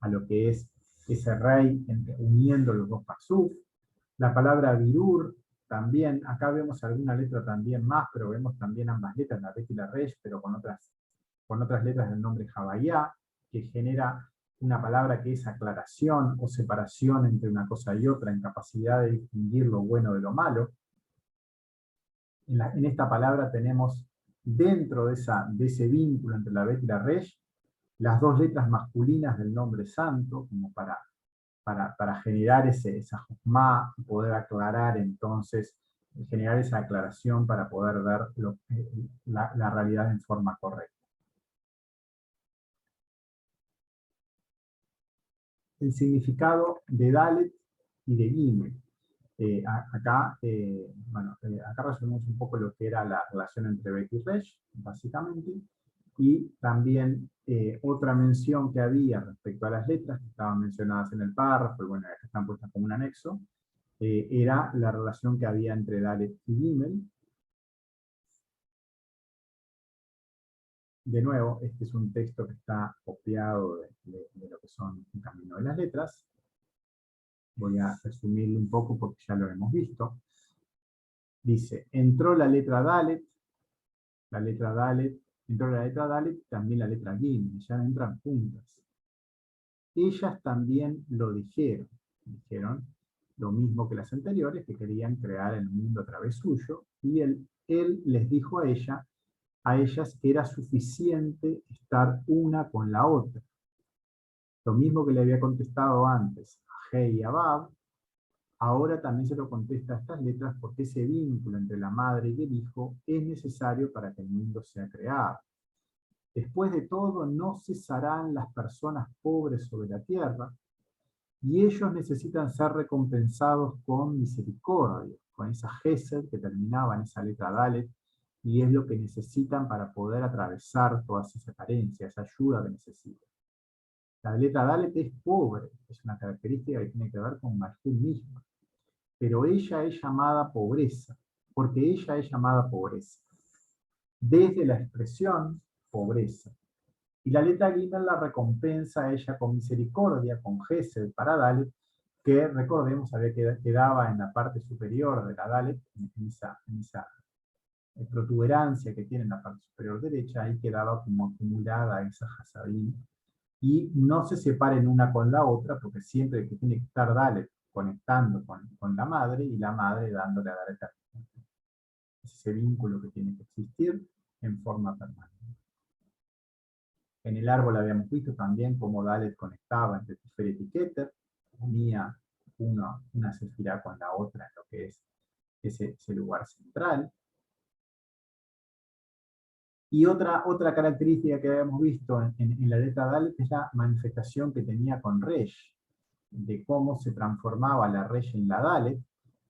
a lo que es ese rey, uniendo los dos Pasuf. La palabra Virur, también, acá vemos alguna letra también más, pero vemos también ambas letras, la Bet y la Resh, pero con otras letras del nombre Javayá, que genera una palabra que es aclaración o separación entre una cosa y otra, en capacidad de distinguir lo bueno de lo malo. En esta palabra tenemos, dentro de ese vínculo entre la Bet y la Resh, las dos letras masculinas del nombre santo, como para generar esa jokmá, poder aclarar entonces, generar esa aclaración para poder ver la realidad en forma correcta. El significado de Dalet y de Gimel. Acá resumimos un poco lo que era la relación entre Bet y Resh, básicamente, y también otra mención que había respecto a las letras que estaban mencionadas en el párrafo, y bueno, que están puestas como un anexo, era la relación que había entre Dalet y Gimel. De nuevo, este es un texto que está copiado de lo que son un camino de las letras. Voy a resumirlo un poco porque ya lo hemos visto. Dice, entró la letra Dalet, entró la letra Dalet, también la letra Gimel, ya entran juntas. Ellas también lo dijeron, lo mismo que las anteriores, que querían crear el mundo a través suyo, y él les dijo a ellas que era suficiente estar una con la otra. Lo mismo que le había contestado antes a He y a Bab, ahora también se lo contesta a estas letras porque ese vínculo entre la madre y el hijo es necesario para que el mundo sea creado. Después de todo, no cesarán las personas pobres sobre la tierra, y ellos necesitan ser recompensados con misericordia, con esa Gesed que terminaba en esa letra Dalet, y es lo que necesitan para poder atravesar todas esas carencias, esa ayuda que necesitan. La letra Dalet es pobre, es una característica que tiene que ver con Malhut misma, pero ella es llamada pobreza, porque ella es llamada pobreza, desde la expresión pobreza. Y la letra Gimel la recompensa a ella con misericordia, con Gesed para Dalet, que recordemos quedaba en la parte superior de la Dalet, en esa protuberancia que tiene en la parte superior derecha, ahí quedaba como acumulada esa Hasadim, y no se separen una con la otra, porque siempre que tiene que estar Dalet conectando con la madre, y la madre dándole a Dalet. Es ese vínculo que tiene que existir en forma permanente. En el árbol habíamos visto también cómo Dalet conectaba entre Tiferet y Keter, unía una sefirá con la otra en lo que es ese lugar central. Y otra característica que habíamos visto en la letra Dalet es la manifestación que tenía con Resh, de cómo se transformaba la Resh en la Dalet,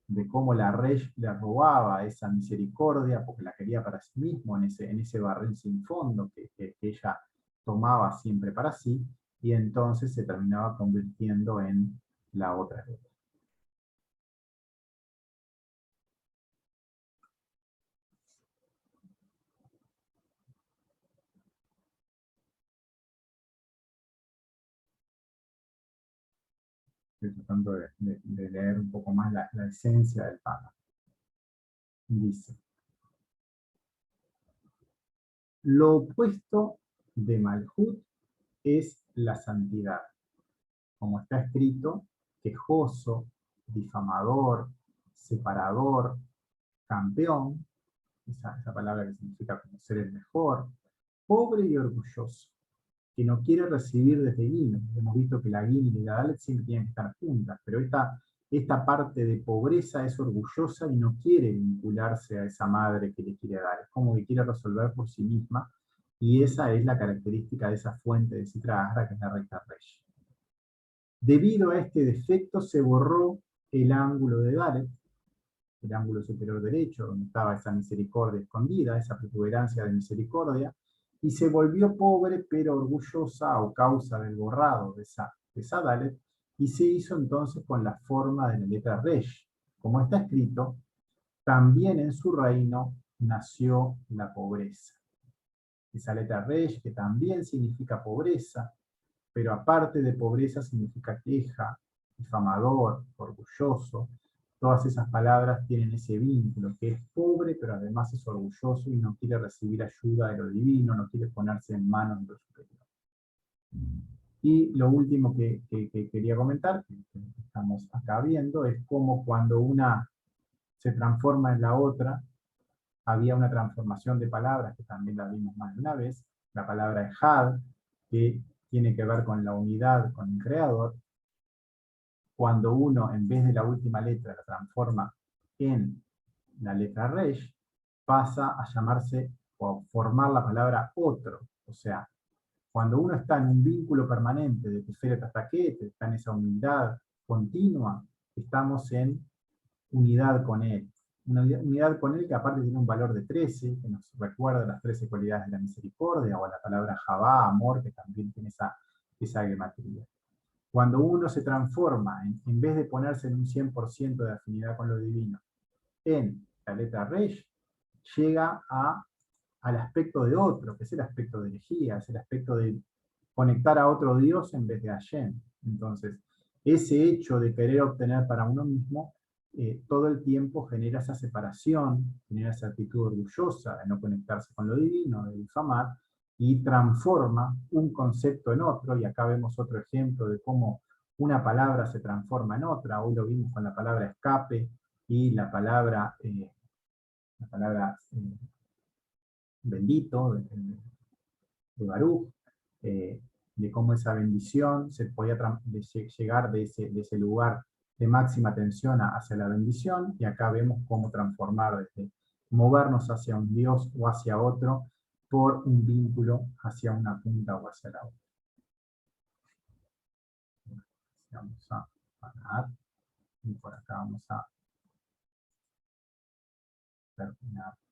de cómo la Resh le robaba esa misericordia porque la quería para sí mismo, en ese barril sin fondo que ella tomaba siempre para sí, y entonces se terminaba convirtiendo en la otra letra. Estoy tratando de leer un poco más la esencia del Papa. Dice: lo opuesto de Malhut es la santidad, como está escrito, quejoso, difamador, separador, campeón, esa palabra que significa como ser el mejor, pobre y orgulloso, que no quiere recibir desde Gimel. Hemos visto que la Gimel y la Dalet siempre tienen que estar juntas, pero esta parte de pobreza es orgullosa y no quiere vincularse a esa madre que le quiere dar, es como que quiere resolver por sí misma, y esa es la característica de esa fuente de Sitra Ahra, que es la recta Resh. Debido a este defecto se borró el ángulo de Dalet, el ángulo superior derecho, donde estaba esa misericordia escondida, esa protuberancia de misericordia, y se volvió pobre pero orgullosa a causa del borrado de esa Dalet, y se hizo entonces con la forma de la letra Resh. Como está escrito, también en su reino nació la pobreza. Esa letra Resh, que también significa pobreza, pero aparte de pobreza significa queja, difamador, orgulloso. Todas esas palabras tienen ese vínculo, que es pobre, pero además es orgulloso y no quiere recibir ayuda de lo divino, no quiere ponerse en manos de lo superior. Y lo último que quería comentar, que estamos acá viendo, es cómo cuando una se transforma en la otra, había una transformación de palabras, que también la vimos más de una vez, la palabra Ejad, que tiene que ver con la unidad con el Creador. Cuando uno, en vez de la última letra, la transforma en la letra Resh, pasa a llamarse o a formar la palabra otro. O sea, cuando uno está en un vínculo permanente de Tiferet hasta Keter, está en esa humildad continua, estamos en unidad con Él. Una unidad con Él que aparte tiene un valor de 13, que nos recuerda las 13 cualidades de la misericordia, o la palabra Javá, amor, que también tiene esa gematría. Cuando uno se transforma, en vez de ponerse en un 100% de afinidad con lo divino, en la letra Resh, llega al aspecto de otro, que es el aspecto de herejía, es el aspecto de conectar a otro Dios en vez de a Hashem. Entonces, ese hecho de querer obtener para uno mismo, todo el tiempo genera esa separación, genera esa actitud orgullosa de no conectarse con lo divino, de difamar, y transforma un concepto en otro, y acá vemos otro ejemplo de cómo una palabra se transforma en otra. Hoy lo vimos con la palabra escape y la palabra bendito de Baruch, de cómo esa bendición se podía llegar de ese lugar de máxima tensión hacia la bendición, y acá vemos cómo transformar desde movernos hacia un Dios o hacia otro por un vínculo hacia una punta o hacia la otra. Vamos a parar y por acá vamos a terminar.